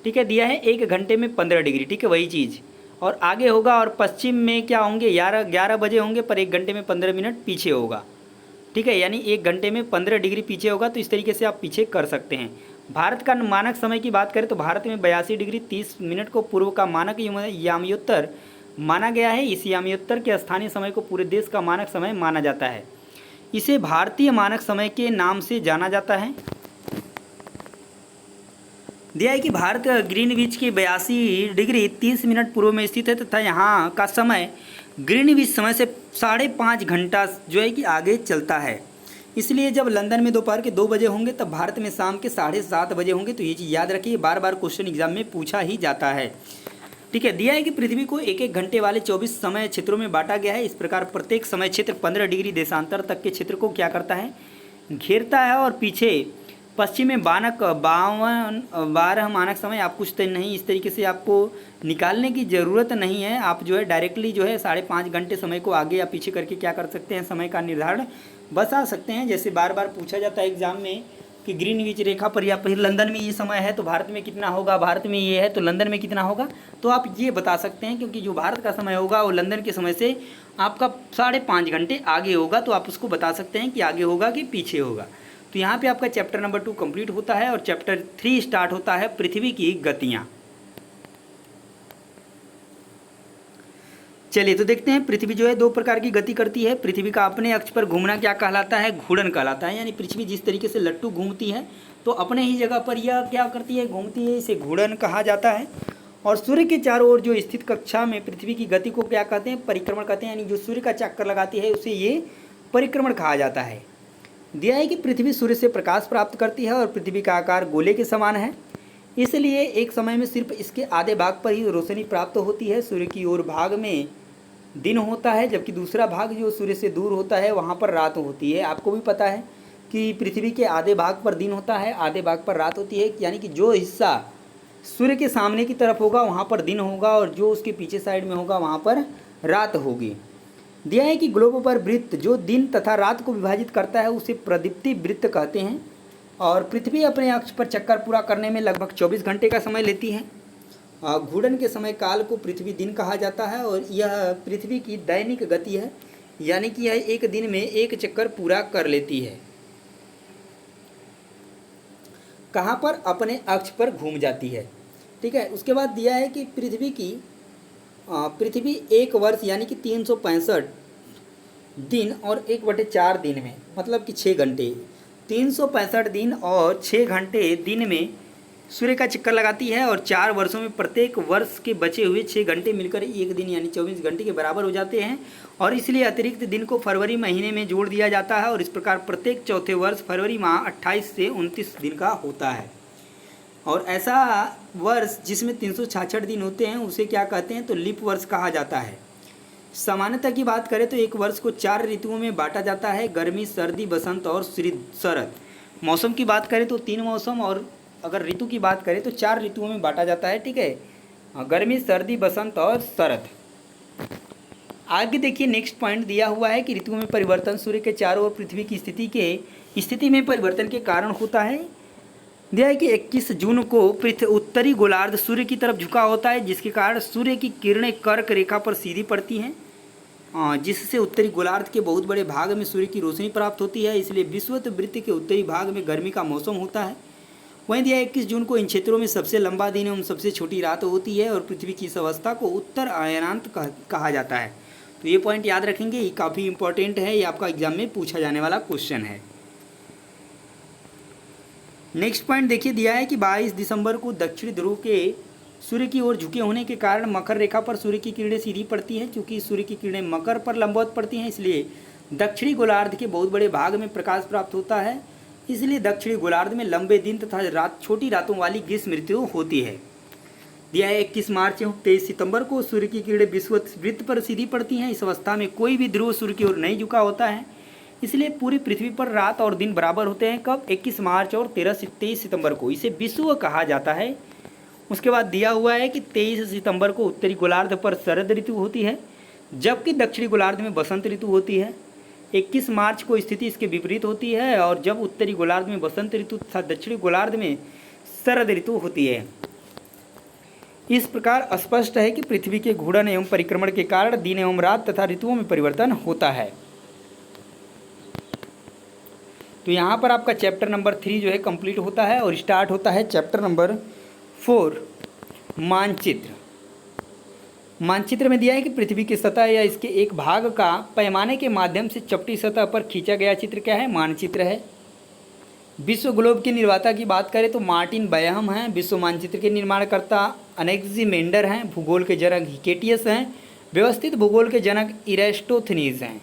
ठीक है, दिया है 1 घंटे में 15 डिग्री। ठीक है, वही चीज़ और आगे होगा और पश्चिम में क्या होंगे 11 बजे होंगे पर 1 घंटे में 15 मिनट पीछे होगा। ठीक है, यानी 1 घंटे में 15 डिग्री पीछे होगा। तो इस तरीके से आप पीछे कर सकते हैं। भारत का मानक समय की बात करें तो भारत में 82 डिग्री 30 मिनट को पूर्व का मानक याम्योत्तर माना गया है। इस याम्योत्तर के स्थानीय समय को पूरे देश का मानक समय माना जाता है। इसे भारतीय मानक समय के नाम से जाना जाता है। दिया है कि भारत ग्रीनविच के 82 डिग्री 30 मिनट पूर्व में स्थित है तथा यहाँ का समय ग्रीनविच समय से 5.5 घंटा जो है कि आगे चलता है। इसलिए जब लंदन में दोपहर के 2 बजे होंगे तब भारत में शाम के 7:30 बजे होंगे। तो ये चीज़ याद रखिए, बार बार क्वेश्चन एग्जाम में पूछा ही जाता है। ठीक है, दिया है कि पृथ्वी को 1-1 घंटे वाले 24 समय क्षेत्रों में बांटा गया है। इस प्रकार प्रत्येक समय क्षेत्र 15 डिग्री देशांतर तक के क्षेत्र को क्या करता है, घेरता है। और पीछे पश्चिम में 12 मानक समय। आप कुछ नहीं, इस तरीके से आपको निकालने की ज़रूरत नहीं है। आप जो है डायरेक्टली जो है 5.5 घंटे समय को आगे या पीछे करके क्या कर सकते हैं, समय का निर्धारण बता सकते हैं। जैसे बार बार पूछा जाता है एग्जाम में कि ग्रीनविच रेखा पर या फिर लंदन में ये समय है तो भारत में कितना होगा, भारत में ये है तो लंदन में कितना होगा, तो आप ये बता सकते हैं। क्योंकि जो भारत का समय होगा वो लंदन के समय से आपका 5.5 घंटे आगे होगा, तो आप उसको बता सकते हैं कि आगे होगा कि पीछे होगा। तो यहाँ पे आपका चैप्टर नंबर 2 कंप्लीट होता है और चैप्टर 3 स्टार्ट होता है, पृथ्वी की गतियाँ। चलिए तो देखते हैं। पृथ्वी जो है 2 प्रकार की गति करती है। पृथ्वी का अपने अक्ष पर घूमना क्या कहलाता है, घूर्णन कहलाता है। यानी पृथ्वी जिस तरीके से लट्टू घूमती है तो अपने ही जगह पर यह क्या करती है, घूमती है, इसे घूर्णन कहा जाता है। और सूर्य के चारों ओर जो स्थित कक्षा में पृथ्वी की गति को क्या कहते हैं, परिक्रमण कहते हैं। यानी जो सूर्य का चक्कर लगाती है उसे ये परिक्रमण कहा जाता है। दिया है कि पृथ्वी सूर्य से प्रकाश प्राप्त करती है और पृथ्वी का आकार गोले के समान है, इसलिए एक समय में सिर्फ इसके आधे भाग पर ही रोशनी प्राप्त होती है। सूर्य की ओर भाग में दिन होता है, जबकि दूसरा भाग जो सूर्य से दूर होता है वहाँ पर रात होती है। आपको भी पता है कि पृथ्वी के आधे भाग पर दिन होता है, आधे भाग पर रात होती है। यानी कि जो हिस्सा सूर्य के सामने की तरफ होगा वहाँ पर दिन होगा और जो उसके पीछे साइड में होगा वहाँ पर रात होगी। दिया है कि ग्लोब पर वृत्त जो दिन तथा रात को विभाजित करता है उसे प्रदीप्ति वृत्त कहते हैं। और पृथ्वी अपने अक्ष पर चक्कर पूरा करने में लगभग 24 घंटे का समय लेती है। घूर्णन के समय काल को पृथ्वी दिन कहा जाता है और यह पृथ्वी की दैनिक गति है, यानी कि यह एक दिन में एक चक्कर पूरा कर लेती है। कहाँ पर, अपने अक्ष पर घूम जाती है। ठीक है, उसके बाद दिया है कि पृथ्वी की पृथ्वी एक वर्ष यानी कि 365 दिन और 1/4 दिन में, मतलब कि 6 घंटे, 365 दिन और 6 घंटे दिन में सूर्य का चक्कर लगाती है और 4 वर्षों में प्रत्येक वर्ष के बचे हुए 6 घंटे मिलकर एक दिन यानी 24 घंटे के बराबर हो जाते हैं और इसलिए अतिरिक्त दिन को फरवरी महीने में जोड़ दिया जाता है और इस प्रकार प्रत्येक चौथे वर्ष फरवरी माह 28 से 29 दिन का होता है। और ऐसा वर्ष जिसमें 366 दिन होते हैं उसे क्या कहते हैं, तो लीप वर्ष कहा जाता है। सामान्यतः की बात करें तो एक वर्ष को 4 ऋतुओं में बांटा जाता है, गर्मी, सर्दी, बसंत और शरद। मौसम की बात करें तो 3 मौसम, और अगर ऋतु की बात करें तो 4 ऋतुओं में बांटा जाता है, ठीक है, गर्मी, सर्दी, बसंत और शरद। आगे देखिए नेक्स्ट पॉइंट दिया हुआ है कि ऋतुओं में परिवर्तन सूर्य के चारों ओर पृथ्वी की स्थिति में परिवर्तन के कारण होता है। दिया है कि 21 जून को उत्तरी गोलार्ध सूर्य की तरफ झुका होता है, जिसके कारण सूर्य की किरणें कर्क रेखा पर सीधी पड़ती हैं, जिससे उत्तरी गोलार्ध के बहुत बड़े भाग में सूर्य की रोशनी प्राप्त होती है। इसलिए विषुवत वृत्त के उत्तरी भाग में गर्मी का मौसम होता है। वहीं दिया 21 जून को इन क्षेत्रों में सबसे लंबा दिन एवं सबसे छोटी रात होती है और पृथ्वी की इस अवस्था को उत्तर अयनांत कहा जाता है। तो ये पॉइंट याद रखेंगे, ये काफ़ी इंपॉर्टेंट है, ये आपका एग्जाम में पूछा जाने वाला क्वेश्चन है। नेक्स्ट पॉइंट देखिए, दिया है कि 22 दिसंबर को दक्षिणी ध्रुव के सूर्य की ओर झुके होने के कारण मकर रेखा पर सूर्य की किरणें सीधी पड़ती हैं। चूँकि सूर्य की किरणें मकर पर लंबवत पड़ती हैं, इसलिए दक्षिणी गोलार्ध के बहुत बड़े भाग में प्रकाश प्राप्त होता है। इसलिए दक्षिणी गोलार्ध में लंबे दिन तथा छोटी रातों वाली ग्रीष्म ऋतु होती है। दिया है 21 मार्च एवं 23 सितंबर को सूर्य की किरणें विषुवत वृत्त पर सीधी पड़ती हैं। इस अवस्था में कोई भी ध्रुव सूर्य की ओर नहीं झुका होता है, इसलिए पूरी पृथ्वी पर रात और दिन बराबर होते हैं। कब? 21 मार्च और 23 सितंबर को। इसे विषुव कहा जाता है। उसके बाद दिया हुआ है कि 23 सितंबर को उत्तरी गोलार्ध पर शरद ऋतु होती है, जबकि दक्षिणी गोलार्ध में बसंत ऋतु होती है। 21 मार्च को स्थिति इसके विपरीत होती है, और जब उत्तरी गोलार्ध में बसंत ऋतु तथा दक्षिणी गोलार्ध में शरद ऋतु होती है। इस प्रकार स्पष्ट है कि पृथ्वी के घूर्णन एवं परिक्रमण के कारण दिन एवं रात तथा ऋतुओं में परिवर्तन होता है। तो यहाँ पर आपका चैप्टर नंबर 3 जो है कंप्लीट होता है और स्टार्ट होता है चैप्टर नंबर 4 मानचित्र। मानचित्र में दिया है कि पृथ्वी की सतह या इसके एक भाग का पैमाने के माध्यम से चपटी सतह पर खींचा गया चित्र क्या है? मानचित्र है। विश्व ग्लोब के निर्माता की बात करें तो मार्टिन बैहम हैं। विश्व मानचित्र के निर्माणकर्ता अनेक्सिमेंडर हैं। भूगोल के जनक हिकेटियस हैं। व्यवस्थित भूगोल के जनक इरेस्टोथनीज हैं।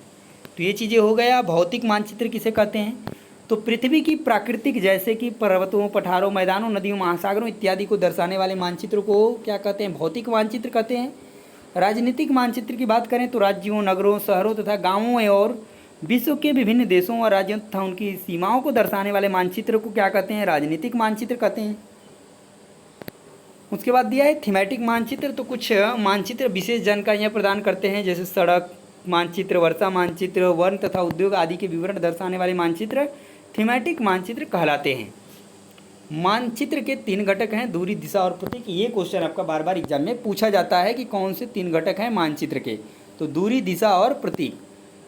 तो ये चीज़ें हो गया। भौतिक मानचित्र किसे कहते हैं? तो पृथ्वी की प्राकृतिक, जैसे कि पर्वतों, पठारों, मैदानों, नदियों, महासागरों इत्यादि को दर्शाने वाले मानचित्र को क्या कहते हैं? भौतिक मानचित्र कहते हैं। राजनीतिक मानचित्र की बात करें तो राज्यों, नगरों, शहरों तथा गांवों और विश्व के विभिन्न देशों और राज्यों तथा उनकी सीमाओं को दर्शाने वाले मानचित्र को क्या कहते हैं? राजनीतिक मानचित्र कहते हैं। उसके बाद दिया है थीमेटिक मानचित्र। तो कुछ मानचित्र विशेष जानकारियाँ प्रदान करते हैं, जैसे सड़क मानचित्र, वर्षा मानचित्र, वन तथा उद्योग आदि के विवरण दर्शाने वाले मानचित्र थीमेटिक मानचित्र कहलाते हैं। मानचित्र के 3 घटक हैं, दूरी, दिशा और प्रतीक। ये क्वेश्चन आपका बार बार एग्जाम में पूछा जाता है कि कौन से 3 घटक हैं मानचित्र के? तो दूरी, दिशा और प्रतीक।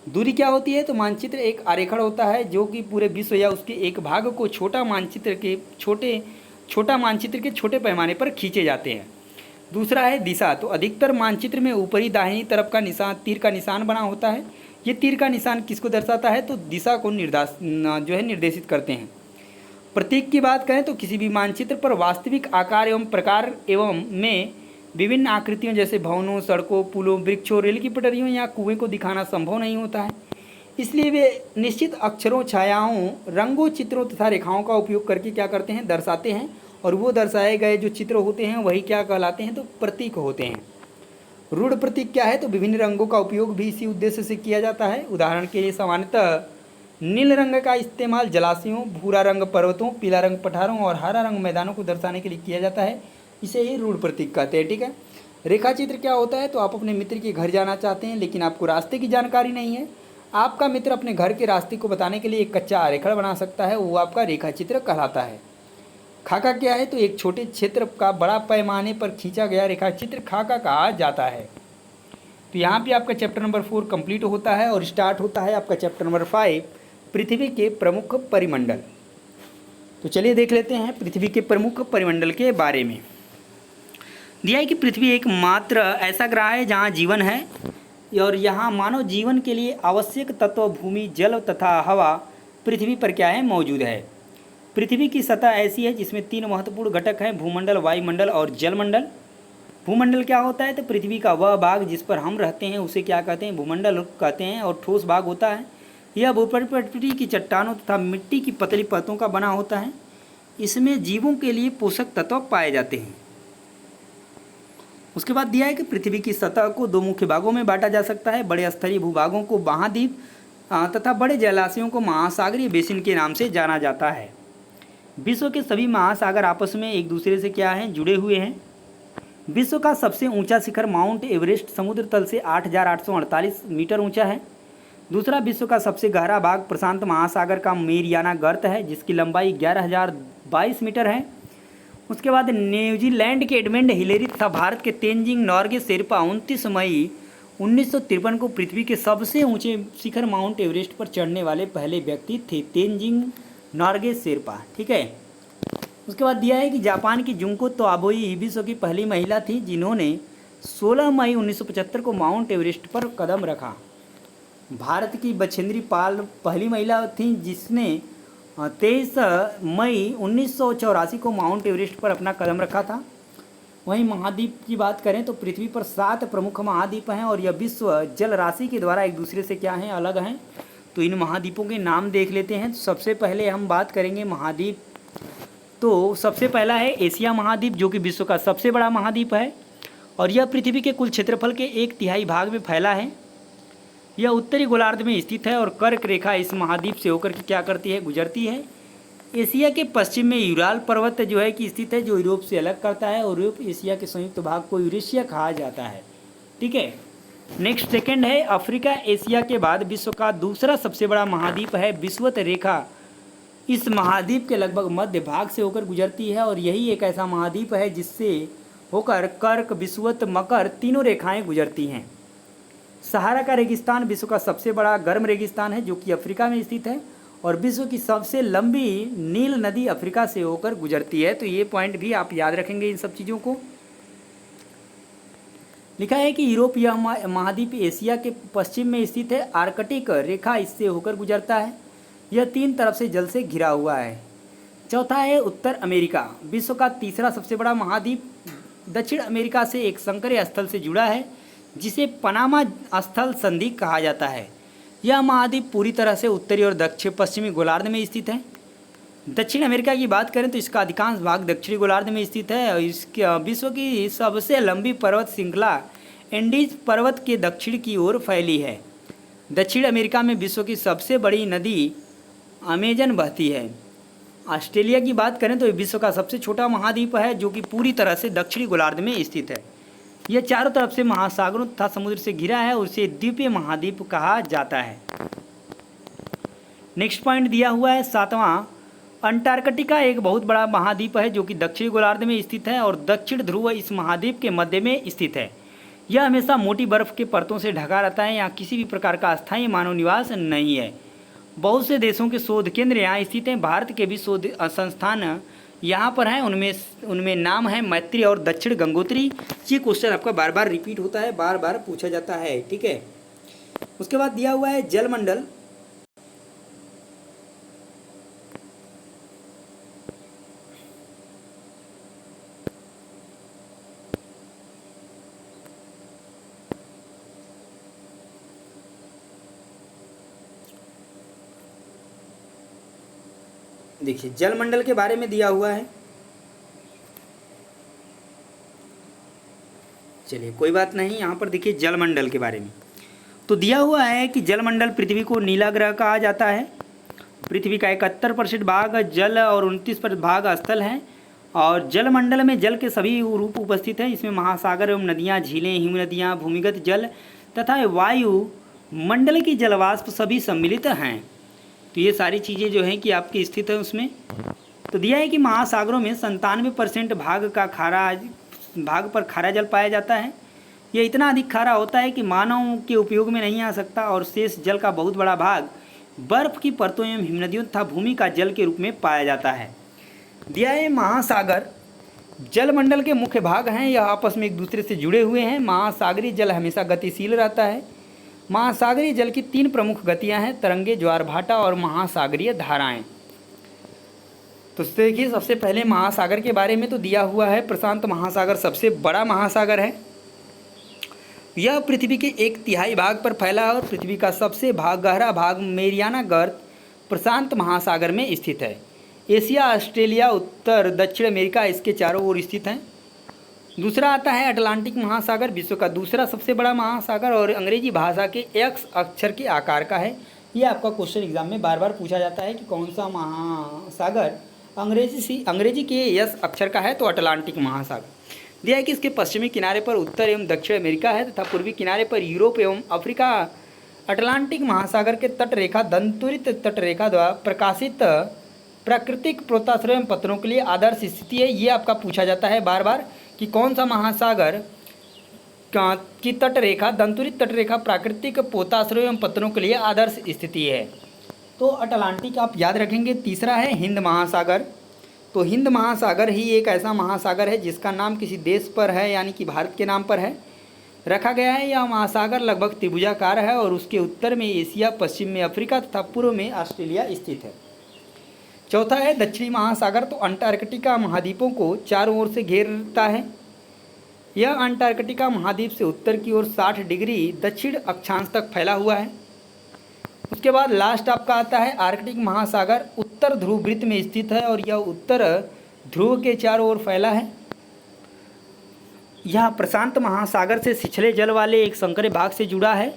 दूरी क्या होती है? तो मानचित्र एक आरेखण होता है जो कि पूरे विश्व या उसके एक भाग को छोटा मानचित्र के छोटे पैमाने पर खींचे जाते हैं। दूसरा है दिशा। तो अधिकतर मानचित्र में ऊपरी दाहिनी तरफ का निशान, तीर का निशान बना होता है। ये तीर का निशान किसको दर्शाता है? तो दिशा को निर्देशित करते हैं। प्रतीक की बात करें तो किसी भी मानचित्र पर वास्तविक आकार एवं प्रकार एवं में विभिन्न आकृतियों जैसे भवनों, सड़कों, पुलों, वृक्षों, रेल की पटरियों या कुएं को दिखाना संभव नहीं होता है। इसलिए वे निश्चित अक्षरों, छायाओं, रंगों, चित्रों तथा रेखाओं का उपयोग करके क्या करते हैं? दर्शाते हैं। और वो दर्शाए गए जो चित्र होते हैं वही क्या कहलाते हैं? तो प्रतीक होते हैं। रूढ़ प्रतीक क्या है? तो विभिन्न रंगों का उपयोग भी इसी उद्देश्य से किया जाता है। उदाहरण के लिए सामान्यतः नील रंग का इस्तेमाल जलाशयों, भूरा रंग पर्वतों, पीला रंग पठारों और हरा रंग मैदानों को दर्शाने के लिए किया जाता है। इसे ही रूढ़ प्रतीक कहते हैं। ठीक है। रेखा चित्र क्या होता है? तो आप अपने मित्र के घर जाना चाहते हैं लेकिन आपको रास्ते की जानकारी नहीं है। आपका मित्र अपने घर के रास्ते को बताने के लिए एक कच्चा आरेखण बना सकता है, वो आपका रेखा चित्र कहलाता है। खाका क्या है? तो एक छोटे क्षेत्र का बड़ा पैमाने पर खींचा गया रेखा चित्र खाका कहा जाता है। तो यहाँ पे आपका चैप्टर नंबर 4 कंप्लीट होता है और स्टार्ट होता है आपका चैप्टर नंबर 5 पृथ्वी के प्रमुख परिमंडल। तो चलिए देख लेते हैं पृथ्वी के प्रमुख परिमंडल के बारे में। दिया है कि पृथ्वी एकमात्र ऐसा ग्रह है जहाँ जीवन है और यहाँ मानव जीवन के लिए आवश्यक तत्व भूमि, जल तथा हवा पृथ्वी पर क्या है, मौजूद है। पृथ्वी की सतह ऐसी है जिसमें 3 महत्वपूर्ण घटक हैं, भूमंडल, वायुमंडल और जलमंडल। भूमंडल क्या होता है, तो पृथ्वी का वह भाग जिस पर हम रहते हैं उसे क्या कहते हैं, भूमंडल कहते हैं। और ठोस भाग होता है, यह भूपृथ्वी की चट्टानों तथा मिट्टी की पतली परतों का बना होता है। इसमें जीवों के लिए पोषक तत्व पाए जाते हैं। उसके बाद दिया है कि पृथ्वी की सतह को 2 मुख्य भागों में बांटा जा सकता है, बड़े स्तरीय भूभागों को महाद्वीप तथा बड़े जलाशयों को महासागरीय बेसिन के नाम से जाना जाता है। विश्व के सभी महासागर आपस में एक दूसरे से क्या हैं, जुड़े हुए हैं। विश्व का सबसे ऊंचा शिखर माउंट एवरेस्ट समुद्र तल से 8,848 मीटर ऊंचा है। दूसरा, विश्व का सबसे गहरा भाग प्रशांत महासागर का मेरियाना गर्त है जिसकी लंबाई 11,022 मीटर है। उसके बाद न्यूजीलैंड के एडमंड हिलेरी तथा भारत के तेंजिंग नॉर्गे शेरपा 29 मई 1953 को पृथ्वी के सबसे ऊंचे शिखर माउंट एवरेस्ट पर चढ़ने वाले पहले व्यक्ति थे, तेंजिंग नॉर्गे शेरपा। ठीक है। उसके बाद दिया है कि जापान की जुंको तोआबोई विश्व की पहली महिला थी जिन्होंने 16 मई 1975 को माउंट एवरेस्ट पर कदम रखा। भारत की बछेंद्री पाल पहली महिला थी जिसने 23 मई 1984 को माउंट एवरेस्ट पर अपना कदम रखा था। वहीं महाद्वीप की बात करें तो पृथ्वी पर 7 प्रमुख महाद्वीप हैं और यह विश्व जल राशि के द्वारा एक दूसरे से क्या हैं, अलग हैं। तो इन महाद्वीपों के नाम देख लेते हैं। सबसे पहले हम बात करेंगे महाद्वीप। तो सबसे पहला है एशिया महाद्वीप जो कि विश्व का सबसे बड़ा महाद्वीप है और यह पृथ्वी के कुल क्षेत्रफल के 1/3 भाग में फैला है। यह उत्तरी गोलार्ध में स्थित है और कर्क रेखा इस महाद्वीप से होकर के क्या करती है, गुजरती है। एशिया के पश्चिम में यूराल पर्वत जो है कि स्थित है जो यूरोप से अलग करता है और यूरोप एशिया के संयुक्त भाग को यूरेशिया कहा जाता है। ठीक है। नेक्स्ट सेकंड है अफ्रीका। एशिया के बाद विश्व का दूसरा सबसे बड़ा महाद्वीप है। विषुवत रेखा इस महाद्वीप के लगभग मध्य भाग से होकर गुजरती है और यही एक ऐसा महाद्वीप है जिससे होकर कर्क, विषुवत, मकर तीनों रेखाएं गुजरती हैं। सहारा का रेगिस्तान विश्व का सबसे बड़ा गर्म रेगिस्तान है जो कि अफ्रीका में स्थित है और विश्व की सबसे लंबी नील नदी अफ्रीका से होकर गुजरती है। तो ये पॉइंट भी आप याद रखेंगे इन सब चीज़ों को। लिखा है कि यूरोप यह महाद्वीप एशिया के पश्चिम में स्थित है। आर्कटिक रेखा इससे होकर गुजरता है। यह 3 तरफ से जल से घिरा हुआ है। चौथा है उत्तर अमेरिका। विश्व का तीसरा सबसे बड़ा महाद्वीप दक्षिण अमेरिका से एक संकरीय स्थल से जुड़ा है जिसे पनामा स्थल संधि कहा जाता है। यह महाद्वीप पूरी तरह से उत्तरी और दक्षिण पश्चिमी गोलार्ध में स्थित है। दक्षिण अमेरिका की बात करें तो इसका अधिकांश भाग दक्षिणी गोलार्ध में स्थित है और इसके विश्व की सबसे लंबी पर्वत श्रृंखला एंडीज पर्वत के दक्षिण की ओर फैली है। दक्षिण अमेरिका में विश्व की सबसे बड़ी नदी अमेजन बहती है। ऑस्ट्रेलिया की बात करें तो विश्व का सबसे छोटा महाद्वीप है जो कि पूरी तरह से दक्षिणी गोलार्ध में स्थित है। यह चारों तरफ से महासागरों तथा समुद्र से घिरा है और इसे द्वीपीय महाद्वीप कहा जाता है। नेक्स्ट पॉइंट दिया हुआ है 7वां, अंटार्कटिका एक बहुत बड़ा महाद्वीप है जो कि दक्षिणी गोलार्ध में स्थित है और दक्षिण ध्रुव इस महाद्वीप के मध्य में स्थित है। यह हमेशा मोटी बर्फ के परतों से ढका रहता है। यहाँ किसी भी प्रकार का अस्थायी मानव निवास नहीं है। बहुत से देशों के शोध केंद्र यहाँ स्थित हैं। भारत के भी शोध संस्थान यहाँ पर हैं। उनमें नाम है मैत्री और दक्षिण गंगोत्री। ये क्वेश्चन आपका बार बार रिपीट होता है, बार बार पूछा जाता है। ठीक है। उसके बाद दिया हुआ है जलमंडल। देखिए जलमंडल के बारे में दिया हुआ है। चलिए कोई बात नहीं, यहाँ पर देखिए जलमंडल के बारे में तो दिया हुआ है कि जलमंडल पृथ्वी को नीला ग्रह कहा जाता है। पृथ्वी का 71% भाग जल और 29% भाग स्थल है और जलमंडल में जल के सभी रूप उपस्थित हैं। इसमें महासागर एवं नदियाँ, झीलें, हिमनदियाँ, भूमिगत जल तथा वायु मंडल की जलवाष्प सभी सम्मिलित हैं। तो ये सारी चीज़ें जो हैं कि आपकी स्थित है उसमें। तो दिया है कि महासागरों में 97% भाग पर खारा जल पाया जाता है। यह इतना अधिक खारा होता है कि मानव के उपयोग में नहीं आ सकता और शेष जल का बहुत बड़ा भाग बर्फ की परतों एवं हिमनदियों तथा भूमि का जल के रूप में पाया जाता है। दिया है महासागर जलमंडल के मुख्य भाग हैं, यह आपस में एक दूसरे से जुड़े हुए हैं। महासागरीय जल हमेशा गतिशील रहता है। महासागरीय जल की 3 प्रमुख गतियां हैं, तरंगे, ज्वार भाटा और महासागरीय धाराएं। तो देखिए, सबसे पहले महासागर के बारे में तो दिया हुआ है। प्रशांत महासागर सबसे बड़ा महासागर है। यह पृथ्वी के 1/3 भाग पर फैला है और पृथ्वी का सबसे गहरा भाग मेरियाना गर्त प्रशांत महासागर में स्थित है। एशिया, ऑस्ट्रेलिया, उत्तर दक्षिण अमेरिका इसके चारों ओर स्थित हैं। दूसरा आता है अटलांटिक महासागर, विश्व का दूसरा सबसे बड़ा महासागर और अंग्रेजी भाषा के एक्स अक्षर के आकार का है। यह आपका क्वेश्चन एग्जाम में बार बार पूछा जाता है कि कौन सा महासागर अंग्रेजी के एस अक्षर का है, तो अटलांटिक महासागर। दिया है कि इसके पश्चिमी किनारे पर उत्तर एवं दक्षिण अमेरिका है तथा पूर्वी किनारे पर यूरोप एवं अफ्रीका। अटलांटिक महासागर के तटरेखा दंतुरित तटरेखा द्वारा प्रकाशित प्राकृतिक पोताश्रय एवं पत्थरों के लिए आदर्श स्थिति है। ये आपका पूछा जाता है बार बार कि कौन सा महासागर की तटरेखा दंतुरित तटरेखा प्राकृतिक पोताश्रय एवं पत्थरों के लिए आदर्श स्थिति है, तो अटलांटिक आप याद रखेंगे। तीसरा है हिंद महासागर। तो हिंद महासागर ही एक ऐसा महासागर है जिसका नाम किसी देश पर है, यानी कि भारत के नाम पर है रखा गया है। यह महासागर लगभग त्रिभुजाकार है और उसके उत्तर में एशिया, पश्चिम में अफ्रीका तथा पूर्व में ऑस्ट्रेलिया स्थित है। चौथा है दक्षिणी महासागर। तो अंटार्कटिका महाद्वीपों को चारों ओर से घेरता है। यह अंटार्कटिका महाद्वीप से उत्तर की ओर 60 डिग्री दक्षिण अक्षांश तक फैला हुआ है। उसके बाद लास्ट आपका आता है आर्कटिक महासागर, उत्तर ध्रुव वृत्त में स्थित है और यह उत्तर ध्रुव के चारों ओर फैला है। यह प्रशांत महासागर से छिछले जल वाले एक संकरे भाग से जुड़ा है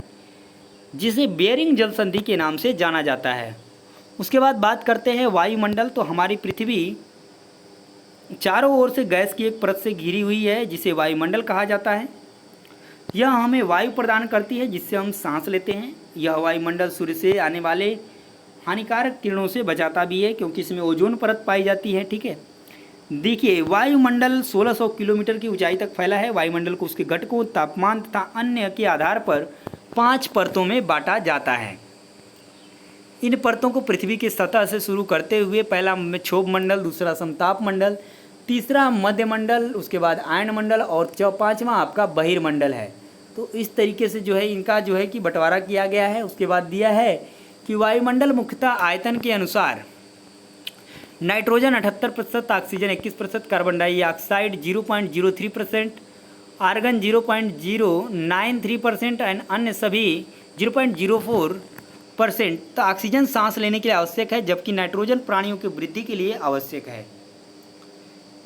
जिसे बेरिंग जल संधि के नाम से जाना जाता है। उसके बाद बात करते हैं वायुमंडल। तो हमारी पृथ्वी चारों ओर से गैस की एक परत से घिरी हुई है जिसे वायुमंडल कहा जाता है। यह हमें वायु प्रदान करती है जिससे हम सांस लेते हैं। यह वायुमंडल सूर्य से आने वाले हानिकारक किरणों से बचाता भी है क्योंकि इसमें ओजोन परत पाई जाती है। ठीक है, देखिए वायुमंडल 1600 किलोमीटर की ऊंचाई तक फैला है। वायुमंडल को उसके घटकों, तापमान तथा अन्य के आधार पर 5 परतों में बांटा जाता है। इन परतों को पृथ्वी की सतह से शुरू करते हुए पहला क्षोभ मंडल, दूसरा समताप मंडल, तीसरा मध्य मंडल, उसके बाद आयन मंडल और 5वां आपका बहिर्मंडल है। तो इस तरीके से जो है इनका जो है कि बंटवारा किया गया है। उसके बाद दिया है कि वायुमंडल मुख्यतः आयतन के अनुसार nitrogen 78%, oxygen 21%, carbon dioxide 0.03%, argon 0.093% और अन्य सभी 0.04%। तो ऑक्सीजन सांस लेने के लिए आवश्यक है जबकि नाइट्रोजन प्राणियों की वृद्धि के लिए आवश्यक है।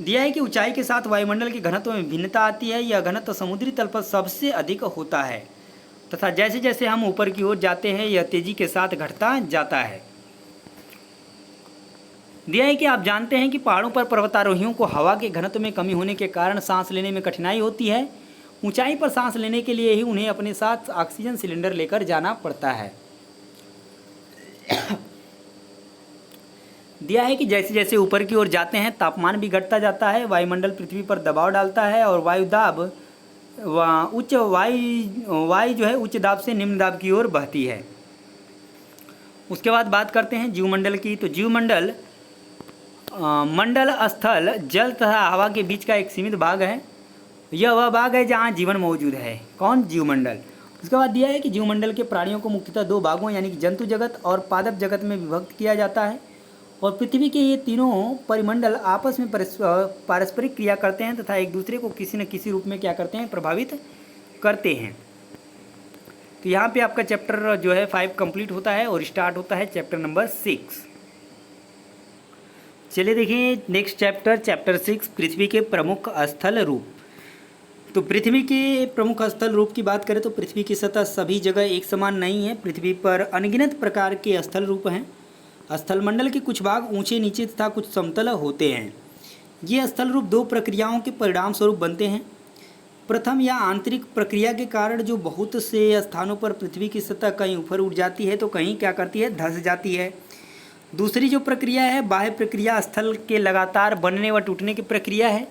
दिया है कि ऊंचाई के साथ वायुमंडल के घनत्व में भिन्नता आती है। यह घनत्व समुद्री तल पर सबसे अधिक होता है तथा जैसे जैसे हम ऊपर की ओर जाते हैं यह तेजी के साथ घटता जाता है। दिया है कि आप जानते हैं कि पहाड़ों पर पर्वतारोहियों को हवा के घनत्व में कमी होने के कारण सांस लेने में कठिनाई होती है। ऊंचाई पर सांस लेने के लिए ही उन्हें अपने साथ ऑक्सीजन सिलेंडर लेकर जाना पड़ता है। दिया है कि जैसे जैसे ऊपर की ओर जाते हैं तापमान भी घटता जाता है। वायुमंडल पृथ्वी पर दबाव डालता है और वायु जो है उच्च दाब से निम्न दाब की ओर बहती है। उसके बाद बात करते हैं जीवमंडल की। तो जीवमंडल मंडल स्थल, जल तथा हवा के बीच का एक सीमित भाग है। यह वह भाग है जहाँ जीवन मौजूद है। कौन? जीवमंडल। उसके बाद दिया है कि जीवमंडल के प्राणियों को मुख्यतः 2 भागों यानी कि जंतु जगत और पादप जगत में विभक्त किया जाता है और पृथ्वी के ये तीनों परिमंडल आपस में पारस्परिक क्रिया करते हैं तथा एक दूसरे को किसी न किसी रूप में क्या करते हैं? प्रभावित करते हैं। तो यहाँ पे आपका चैप्टर जो है 5 कंप्लीट होता है और स्टार्ट होता है चैप्टर नंबर 6। चलिए देखिए नेक्स्ट चैप्टर 6, पृथ्वी के प्रमुख स्थल रूप। तो पृथ्वी के प्रमुख स्थल रूप की बात करें तो पृथ्वी की सतह सभी जगह एक समान नहीं है। पृथ्वी पर अनगिनत प्रकार के स्थल रूप हैं। स्थलमंडल के कुछ भाग ऊंचे नीचे तथा कुछ समतल होते हैं। ये स्थल रूप 2 प्रक्रियाओं के परिणाम स्वरूप बनते हैं। प्रथम या आंतरिक प्रक्रिया के कारण जो बहुत से स्थानों पर पृथ्वी की सतह कहीं ऊपर उठ जाती है तो कहीं क्या करती है? धंस जाती है। दूसरी जो प्रक्रिया है बाह्य प्रक्रिया, स्थल के लगातार बनने व टूटने की प्रक्रिया है।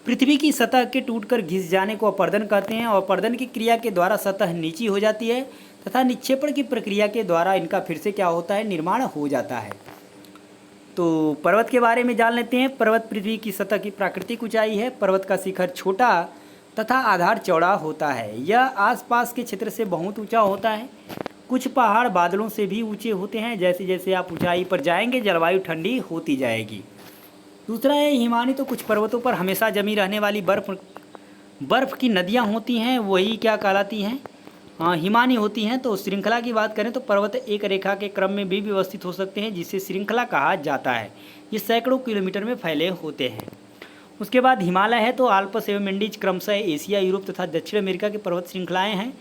पृथ्वी की सतह के टूटकर घिस जाने को अपर्दन कहते हैं और अपर्दन की क्रिया के द्वारा सतह नीची हो जाती है तथा निक्षेपण की प्रक्रिया के द्वारा इनका फिर से क्या होता है? निर्माण हो जाता है। तो पर्वत के बारे में जान लेते हैं। पर्वत पृथ्वी की सतह की प्राकृतिक ऊंचाई है। पर्वत का शिखर छोटा तथा आधार चौड़ा होता है। यह आसपास के क्षेत्र से बहुत ऊंचा होता है। कुछ पहाड़ बादलों से भी ऊंचे होते हैं। जैसे जैसे आप ऊंचाई पर जाएंगे जलवायु ठंडी होती जाएगी। दूसरा है हिमानी। तो कुछ पर्वतों पर हमेशा जमी रहने वाली बर्फ़ की नदियाँ होती हैं, वही क्या कहलाती हैं, हिमानी होती हैं। तो श्रृंखला की बात करें तो पर्वत एक रेखा के क्रम में भी व्यवस्थित हो सकते हैं, जिसे श्रृंखला कहा जाता है। ये सैकड़ों किलोमीटर में फैले होते हैं। उसके बाद हिमालय है। तो आल्प्स एवं एंडीज क्रमशः एशिया, यूरोप तथा दक्षिण अमेरिका की पर्वत श्रृंखलाएँ हैं।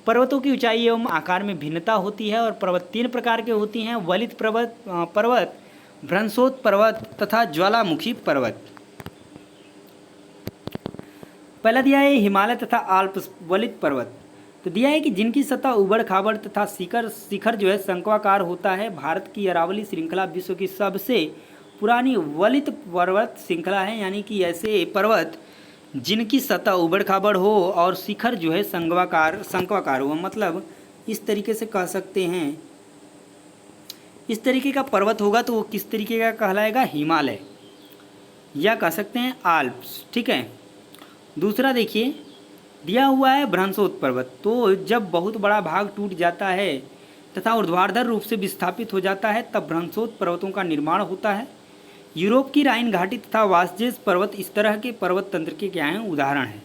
पर्वतों की ऊंचाई एवं आकार में भिन्नता होती है और पर्वत 3 प्रकार के होती हैं: वलित पर्वत, भ्रंशोत पर्वत तथा ज्वालामुखी पर्वत। पहला दिया है हिमालय तथा आल्प्स वलित पर्वत। तो दिया है कि जिनकी सतह उबड़ खाबड़ तथा शिखर जो है शंक्वाकार होता है। भारत की अरावली श्रृंखला विश्व की सबसे पुरानी वलित पर्वत श्रृंखला है, यानी कि ऐसे पर्वत जिनकी सतह उबड़ खाबड़ हो और शिखर जो है शंक्वाकार हो, मतलब इस तरीके से कह सकते हैं, इस तरीके का पर्वत होगा तो वो किस तरीके का कहलाएगा, हिमालय, या कह सकते हैं आल्प्स। ठीक है। दूसरा देखिए दिया हुआ है भ्रंशोत पर्वत। तो जब बहुत बड़ा भाग टूट जाता है तथा ऊर्ध्वाधर रूप से विस्थापित हो जाता है तब भ्रंशोत पर्वतों का निर्माण होता है। यूरोप की राइन घाटी तथा वासजेस पर्वत इस तरह के पर्वत तंत्र के क्या हैं, उदाहरण हैं।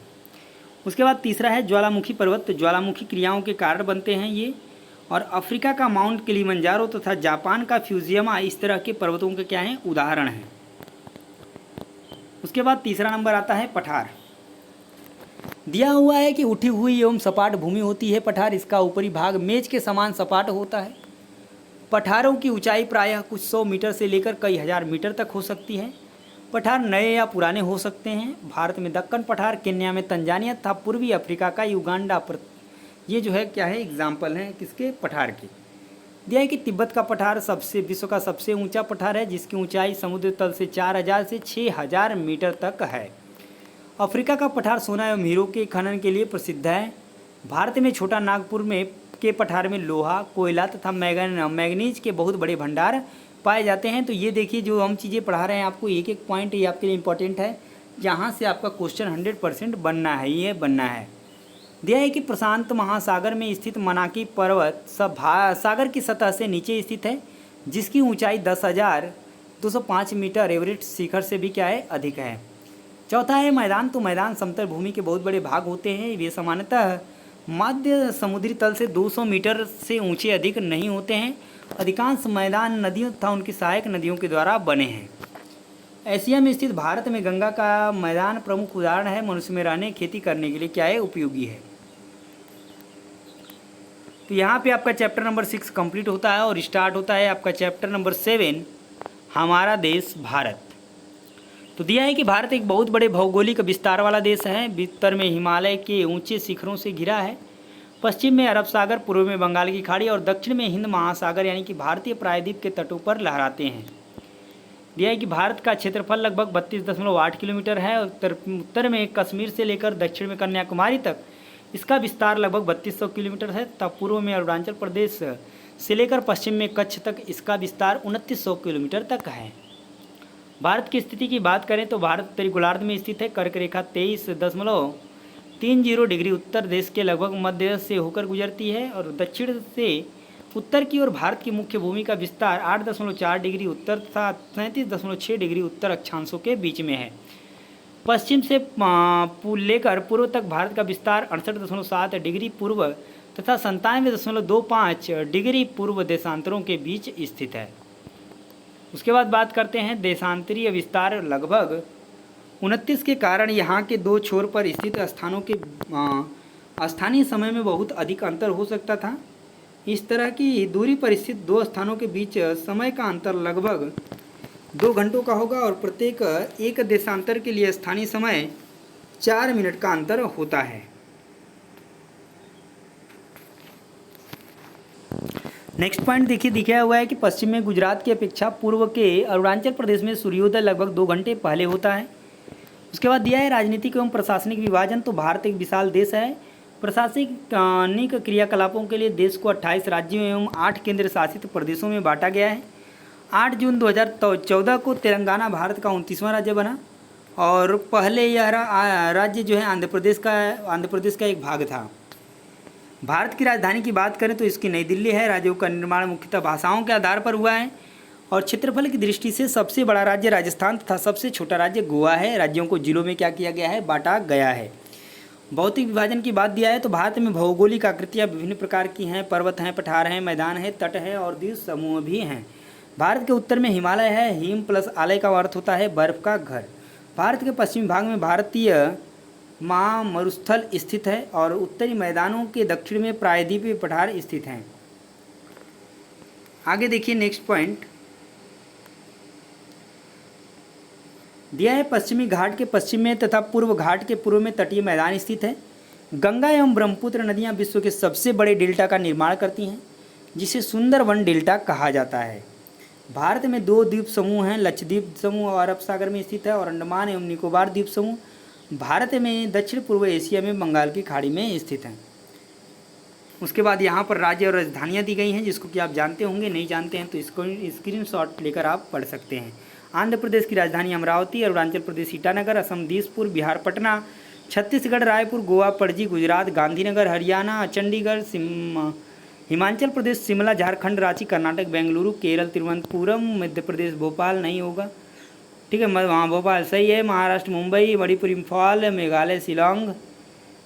उसके बाद तीसरा है ज्वालामुखी पर्वत। तो ज्वालामुखी क्रियाओं के कारण बनते हैं ये। और अफ्रीका का माउंट किलिमंजारो तथा जापान का फ्यूजियमा इस तरह के पर्वतों के क्या हैं, उदाहरण हैं। उसके बाद तीसरा नंबर आता है पठार। दिया हुआ है कि उठी हुई एवं सपाट भूमि होती है पठार। इसका ऊपरी भाग मेज के समान सपाट होता है। पठारों की ऊंचाई प्रायः कुछ 100 मीटर से लेकर कई हज़ार मीटर तक हो सकती है। पठार नए या पुराने हो सकते हैं। भारत में दक्कन पठार, केन्या में तंजानिया तथा पूर्वी अफ्रीका का युगांडा पर ये जो है क्या है, एग्जाम्पल हैं किसके, पठार के। दिया है कि तिब्बत का पठार विश्व का सबसे ऊंचा पठार है, जिसकी ऊंचाई समुद्र तल से 4000 से 6000 मीटर तक है। अफ्रीका का पठार सोना एवं हीरो के खनन के लिए प्रसिद्ध है। भारत में छोटा नागपुर के पठार में लोहा, कोयला तथा मैग्नीज के बहुत बड़े भंडार पाए जाते हैं। तो ये देखिए जो हम चीज़ें पढ़ा रहे हैं आपको, एक एक पॉइंट ये आपके लिए इंपॉर्टेंट है, जहाँ से आपका क्वेश्चन 100% बनना है, ये बनना है। दिया है कि प्रशांत महासागर में स्थित मनाकी पर्वत सागर की सतह से नीचे स्थित है, जिसकी ऊंचाई 10,205 मीटर एवरेस्ट शिखर से भी क्या है, अधिक है। चौथा है मैदान। तो मैदान समतल भूमि के बहुत बड़े भाग होते हैं। वे सामान्यतः मध्य समुद्री तल से 200 मीटर से ऊंचे अधिक नहीं होते हैं। अधिकांश मैदान नदियों तथा उनकी सहायक नदियों के द्वारा बने हैं। एशिया में स्थित भारत में गंगा का मैदान प्रमुख उदाहरण है। मनुष्य में रहने, खेती करने के लिए क्या है, उपयोगी है। तो यहाँ पे आपका चैप्टर नंबर 6 कंप्लीट होता है और स्टार्ट होता है आपका चैप्टर नंबर 7, हमारा देश भारत। तो दिया है कि भारत एक बहुत बड़े भौगोलिक विस्तार वाला देश है। उत्तर में हिमालय के ऊंचे शिखरों से घिरा है, पश्चिम में अरब सागर, पूर्व में बंगाल की खाड़ी और दक्षिण में हिंद महासागर यानी कि भारतीय प्रायद्वीप के तटों पर लहराते हैं। दिया है कि भारत का क्षेत्रफल लगभग 32.8 किलोमीटर है। उत्तर में कश्मीर से लेकर दक्षिण में कन्याकुमारी तक इसका विस्तार लगभग 3200 किलोमीटर है। तब पूर्व में अरुणाचल प्रदेश से लेकर पश्चिम में कच्छ तक इसका विस्तार 2900 किलोमीटर तक है। भारत की स्थिति की बात करें तो भारत उत्तरी गोलार्ध में स्थित है। कर्क रेखा 23.30 डिग्री उत्तर देश के लगभग मध्य से होकर गुजरती है और दक्षिण से उत्तर की ओर भारत की मुख्य भूमि का विस्तार 8.4 डिग्री उत्तर तथा 37.6 डिग्री उत्तर अक्षांशों के बीच में है। पश्चिम से लेकर पूर्व तक भारत का विस्तार 68.7 डिग्री पूर्व तथा 97.25 डिग्री पूर्व देशांतरों के बीच स्थित है। उसके बाद बात करते हैं देशांतरीय विस्तार। लगभग 29 के कारण यहाँ के दो छोर पर स्थित स्थानों के स्थानीय समय में बहुत अधिक अंतर हो सकता था। इस तरह की दूरी पर स्थित दो स्थानों के बीच समय का अंतर लगभग 2 घंटों का होगा और प्रत्येक एक देशांतर के लिए स्थानीय समय 4 मिनट का अंतर होता है। नेक्स्ट पॉइंट देखिए, दिखाया हुआ है कि पश्चिम में गुजरात की अपेक्षा पूर्व के अरुणाचल प्रदेश में सूर्योदय लगभग 2 घंटे पहले होता है। उसके बाद दिया है राजनीतिक एवं प्रशासनिक विभाजन। तो भारत एक विशाल देश है। प्रशासनिक क्रियाकलापों के लिए देश को 28 राज्यों एवं 8 केंद्र शासित प्रदेशों में बांटा गया है। 8 जून 2014 को तेलंगाना भारत का 29वां राज्य बना और पहले यह राज्य जो है आंध्र प्रदेश का एक भाग था। भारत की राजधानी की बात करें तो इसकी नई दिल्ली है। राज्यों का निर्माण मुख्यतः भाषाओं के आधार पर हुआ है और क्षेत्रफल की दृष्टि से सबसे बड़ा राज्य राजस्थान तथा सबसे छोटा राज्य गोवा है। राज्यों को जिलों में क्या किया गया है, बांटा गया है। भौतिक विभाजन की बात दिया है तो भारत में भौगोलिक आकृतियाँ विभिन्न प्रकार की हैं। पर्वत हैं, पठार हैं, मैदान है, तट है और द्वीप समूह भी हैं। भारत के उत्तर में हिमालय है। हिम प्लस आलय का अर्थ होता है बर्फ का घर। भारत के पश्चिमी भाग में भारतीय महामरुस्थल स्थित है और उत्तरी मैदानों के दक्षिण में प्रायद्वीपीय पठार स्थित हैं। आगे देखिए नेक्स्ट पॉइंट दिया है, पश्चिमी घाट के पश्चिम में तथा पूर्व घाट के पूर्व में तटीय मैदान स्थित है। गंगा एवं ब्रह्मपुत्र नदियां विश्व के सबसे बड़े डेल्टा का निर्माण करती हैं, जिसे सुंदरवन डेल्टा कहा जाता है। भारत में 2 द्वीप समूह हैं, लक्षद्वीप समूह और अरब सागर में स्थित है और अंडमान एवं निकोबार द्वीप समूह भारत में दक्षिण पूर्व एशिया में बंगाल की खाड़ी में स्थित हैं। उसके बाद यहाँ पर राज्य और राजधानियाँ दी गई हैं, जिसको कि आप जानते होंगे, नहीं जानते हैं तो इसको स्क्रीनशॉट लेकर आप पढ़ सकते हैं। आंध्र प्रदेश की राजधानी अमरावती, अरुणाचल प्रदेश ईटानगर, असम दिसपुर, बिहार पटना, छत्तीसगढ़ रायपुर, गोवा पणजी, गुजरात गांधीनगर, हरियाणा चंडीगढ़, हिमाचल प्रदेश शिमला, झारखंड रांची, कर्नाटक बेंगलुरु, केरल तिरुवनंतपुरम, मध्य प्रदेश भोपाल नहीं होगा, ठीक है, वहाँ भोपाल सही है, महाराष्ट्र मुंबई, मणिपुर इम्फाल, मेघालय शिलोंग,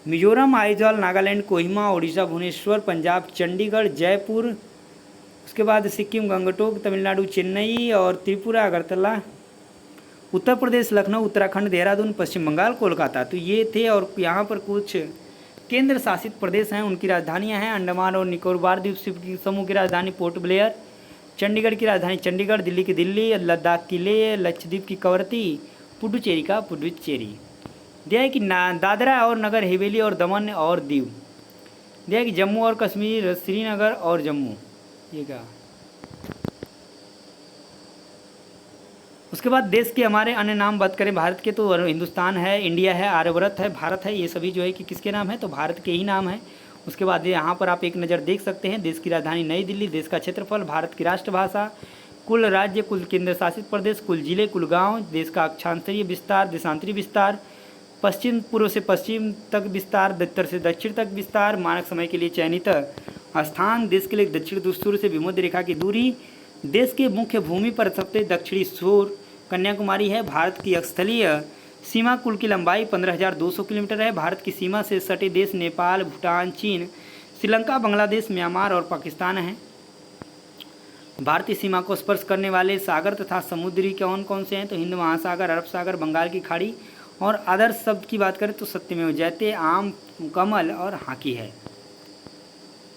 मिजोरम आइजॉल, नागालैंड कोहिमा, उड़ीसा भुवनेश्वर, पंजाब चंडीगढ़, जयपुर, उसके बाद सिक्किम गंगटोक, तमिलनाडु चेन्नई और त्रिपुरा अगरतला, उत्तर प्रदेश लखनऊ, उत्तराखंड देहरादून, पश्चिम बंगाल कोलकाता। तो ये थे और यहाँ पर कुछ केंद्र शासित प्रदेश हैं, उनकी राजधानियाँ हैं। अंडमान और निकोबार द्वीप समूह की राजधानी पोर्ट ब्लेयर, चंडीगढ़ की राजधानी चंडीगढ़, दिल्ली की दिल्ली, लद्दाख की लेह, लक्षद्वीप की कवरत्ती, पुडुचेरी का पुडुचेरी। दिया है कि दादरा और नगर हवेली और दमन और दीव। दिया है कि जम्मू और कश्मीर, श्रीनगर और जम्मू, ये क्या। उसके बाद देश के हमारे अन्य नाम बात करें भारत के तो हिंदुस्तान है, इंडिया है, आर्यव्रत है, भारत है, ये सभी जो है कि किसके नाम है, तो भारत के ही नाम है। उसके बाद यहाँ पर आप एक नज़र देख सकते हैं, देश की राजधानी नई दिल्ली, देश का क्षेत्रफल, भारत की राष्ट्रभाषा, कुल राज्य, कुल केंद्र शासित प्रदेश, कुल जिले, कुल गांव, देश का अक्षांतरीय विस्तार, देशांतरीय विस्तार, पश्चिम पूर्व से पश्चिम तक विस्तार, उत्तर से दक्षिण तक विस्तार, मानक समय के लिए चयनित स्थान, देश के लिए दक्षिण ध्रुव से भूमध्य रेखा की दूरी, देश के मुख्य भूमि पर सबसे दक्षिणी छोर कन्याकुमारी है। भारत की स्थलीय सीमा कुल की लंबाई 15,200 किलोमीटर है। भारत की सीमा से सटे देश नेपाल, भूटान, चीन, श्रीलंका, बांग्लादेश, म्यांमार और पाकिस्तान हैं। भारतीय सीमा को स्पर्श करने वाले सागर तथा समुद्री कौन कौन से हैं, तो हिंद महासागर, अरब सागर, बंगाल की खाड़ी और आदर्श शब्द की बात करें तो सत्यमेव जयते, आम, कमल और हाकी है।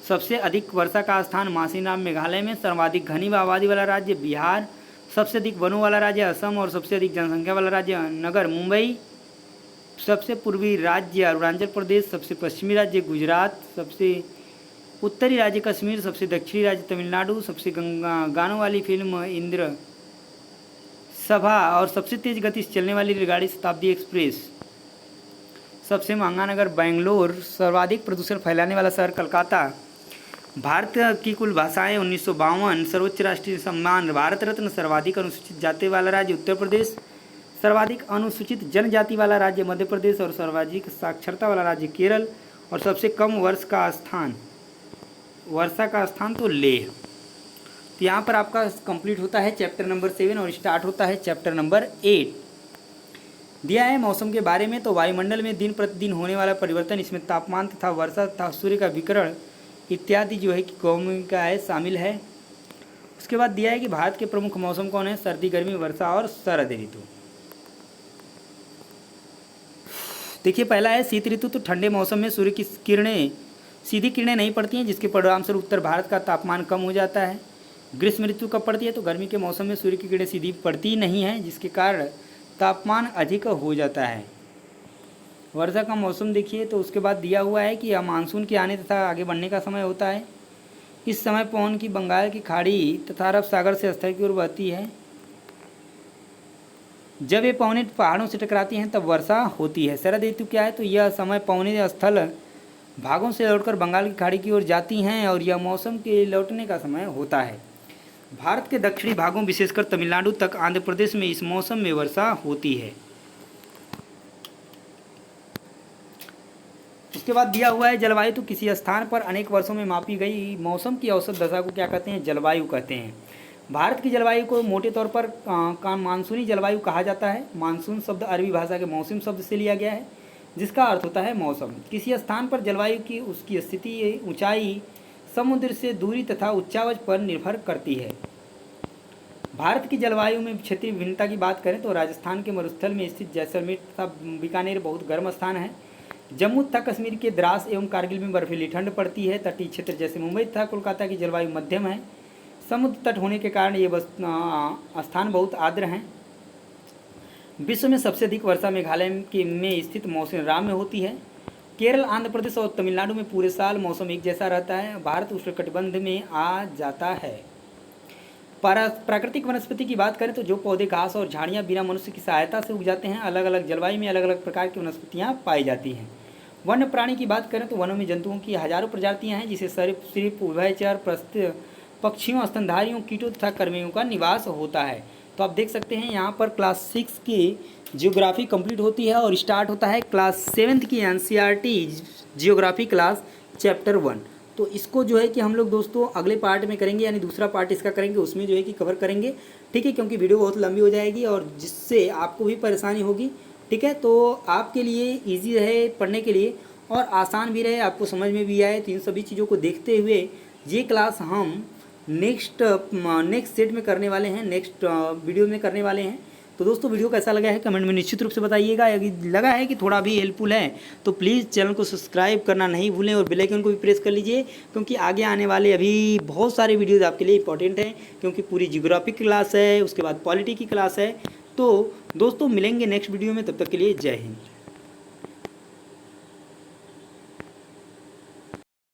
सबसे अधिक वर्षा का स्थान मासीनाम मेघालय में, सर्वाधिक घनी आबादी वाला राज्य बिहार, सबसे अधिक वनों वाला राज्य असम और सबसे अधिक जनसंख्या वाला राज्य नगर मुंबई, सबसे पूर्वी राज्य अरुणाचल प्रदेश, सबसे पश्चिमी राज्य गुजरात, सबसे उत्तरी राज्य कश्मीर, सबसे दक्षिणी राज्य तमिलनाडु, सबसे गानों वाली फिल्म इंद्र सभा और सबसे तेज गति से चलने वाली रेलगाड़ी शताब्दी एक्सप्रेस, सबसे महंगा नगर बेंगलोर, सर्वाधिक प्रदूषण फैलाने वाला शहर कलकत्ता, भारत की कुल भाषाएं 1952, सर्वोच्च राष्ट्रीय सम्मान भारत रत्न, सर्वाधिक अनुसूचित जाति वाला राज्य उत्तर प्रदेश, सर्वाधिक अनुसूचित जनजाति वाला राज्य मध्य प्रदेश और सर्वाधिक साक्षरता वाला राज्य केरल और सबसे कम वर्षा का स्थान तो लेह। तो यहाँ पर आपका कंप्लीट होता है चैप्टर नंबर 7 और स्टार्ट होता है चैप्टर नंबर 8। दिया है मौसम के बारे में, तो वायुमंडल में दिन प्रतिदिन होने वाला परिवर्तन, इसमें तापमान तथा वर्षा तथा सूर्य का विकिरण इत्यादि जो है कि भूमिका है शामिल है। उसके बाद दिया है कि भारत के प्रमुख मौसम कौन है, सर्दी, गर्मी, वर्षा और शरद ऋतु। देखिए पहला है शीत ऋतु, तो ठंडे मौसम में सूर्य की सीधी किरणें नहीं पड़ती हैं, जिसके परिणामस्वरूप उत्तर भारत का तापमान कम हो जाता है। ग्रीष्म ऋतु कब पड़ती है, तो गर्मी के मौसम में सूर्य की किरणें सीधी पड़ती नहीं हैं, जिसके कारण तापमान अधिक हो जाता है। वर्षा का मौसम देखिए, तो उसके बाद दिया हुआ है कि यह मानसून के आने तथा आगे बढ़ने का समय होता है। इस समय पवन की बंगाल की खाड़ी तथा अरब सागर से स्थल की ओर बहती है। जब ये पवनें पहाड़ों से टकराती हैं तब वर्षा होती है। शरद ऋतु क्या है, तो यह समय पवनें स्थल भागों से लौटकर बंगाल की खाड़ी की ओर जाती हैं और यह मौसम के लौटने का समय होता है। भारत के दक्षिणी भागों विशेषकर तमिलनाडु तक आंध्र प्रदेश में इस मौसम में वर्षा होती है। उसके बाद दिया हुआ है जलवायु, तो किसी स्थान पर अनेक वर्षों में मापी गई मौसम की औसत दशा को क्या कहते हैं? जलवायु कहते हैं। भारत की जलवायु को मोटे तौर पर मानसूनी जलवायु कहा जाता है। मानसून शब्द अरबी भाषा के मौसम शब्द से लिया गया है, जिसका अर्थ होता है मौसम। किसी स्थान पर जलवायु की उसकी स्थिति, ऊंचाई, समुद्र से दूरी तथा उच्चावच पर निर्भर करती है। भारत की जलवायु में क्षेत्रीय विभिन्नता की बात करें तो राजस्थान के मरुस्थल में स्थित जैसलमेर तथा बीकानेर बहुत गर्म स्थान है। जम्मू तथा कश्मीर के द्रास एवं कारगिल में बर्फीली ठंड पड़ती है। तटीय क्षेत्र जैसे मुंबई तथा कोलकाता की जलवायु मध्यम है। समुद्र तट होने के कारण ये स्थान बहुत आर्द्र हैं। विश्व में सबसे अधिक वर्षा मेघालय में स्थित मौसिनराम में होती है। केरल, आंध्र प्रदेश और तमिलनाडु में पूरे साल मौसम एक जैसा रहता है। भारत उष्णकटिबंध में आ जाता है। प्राकृतिक वनस्पति की बात करें तो जो पौधे, घास और झाड़ियाँ बिना मनुष्य की सहायता से उग जाते हैं। अलग अलग जलवायु में अलग अलग प्रकार की वनस्पतियाँ पाई जाती हैं। वन्य प्राणी की बात करें तो वनों में जंतुओं की हजारों प्रजातियाँ हैं, जिसे सरीसृप, उभयचर, पक्षियों, स्तनधारियों, कीटों तथा कर्मियों का निवास होता है। तो आप देख सकते हैं यहाँ पर क्लास 6 की जियोग्राफी कंप्लीट होती है और स्टार्ट होता है क्लास 7 की एनसीईआरटी जियोग्राफी क्लास चैप्टर 1। तो इसको जो है कि हम लोग दोस्तों अगले पार्ट में करेंगे, यानी दूसरा पार्ट इसका करेंगे, उसमें जो है कि कवर करेंगे। ठीक है, क्योंकि वीडियो बहुत लंबी हो जाएगी और जिससे आपको भी परेशानी होगी। ठीक है, तो आपके लिए ईजी रहे पढ़ने के लिए और आसान भी रहे, आपको समझ में भी आए। तो इन सभी चीज़ों को देखते हुए ये क्लास हम नेक्स्ट सेट में करने वाले हैं, नेक्स्ट वीडियो में करने वाले हैं। तो दोस्तों वीडियो कैसा लगा है कमेंट में निश्चित रूप से बताइएगा। यदि लगा है कि थोड़ा भी हेल्पफुल है तो प्लीज़ चैनल को सब्सक्राइब करना नहीं भूलें और बेल आइकन को भी प्रेस कर लीजिए, क्योंकि आगे आने वाले अभी बहुत सारे वीडियोज़ आपके लिए इंपॉर्टेंट हैं, क्योंकि पूरी जियोग्राफी क्लास है, उसके बाद पॉलिटी की क्लास है। तो दोस्तों मिलेंगे नेक्स्ट वीडियो में, तब तक के लिए जय हिंद।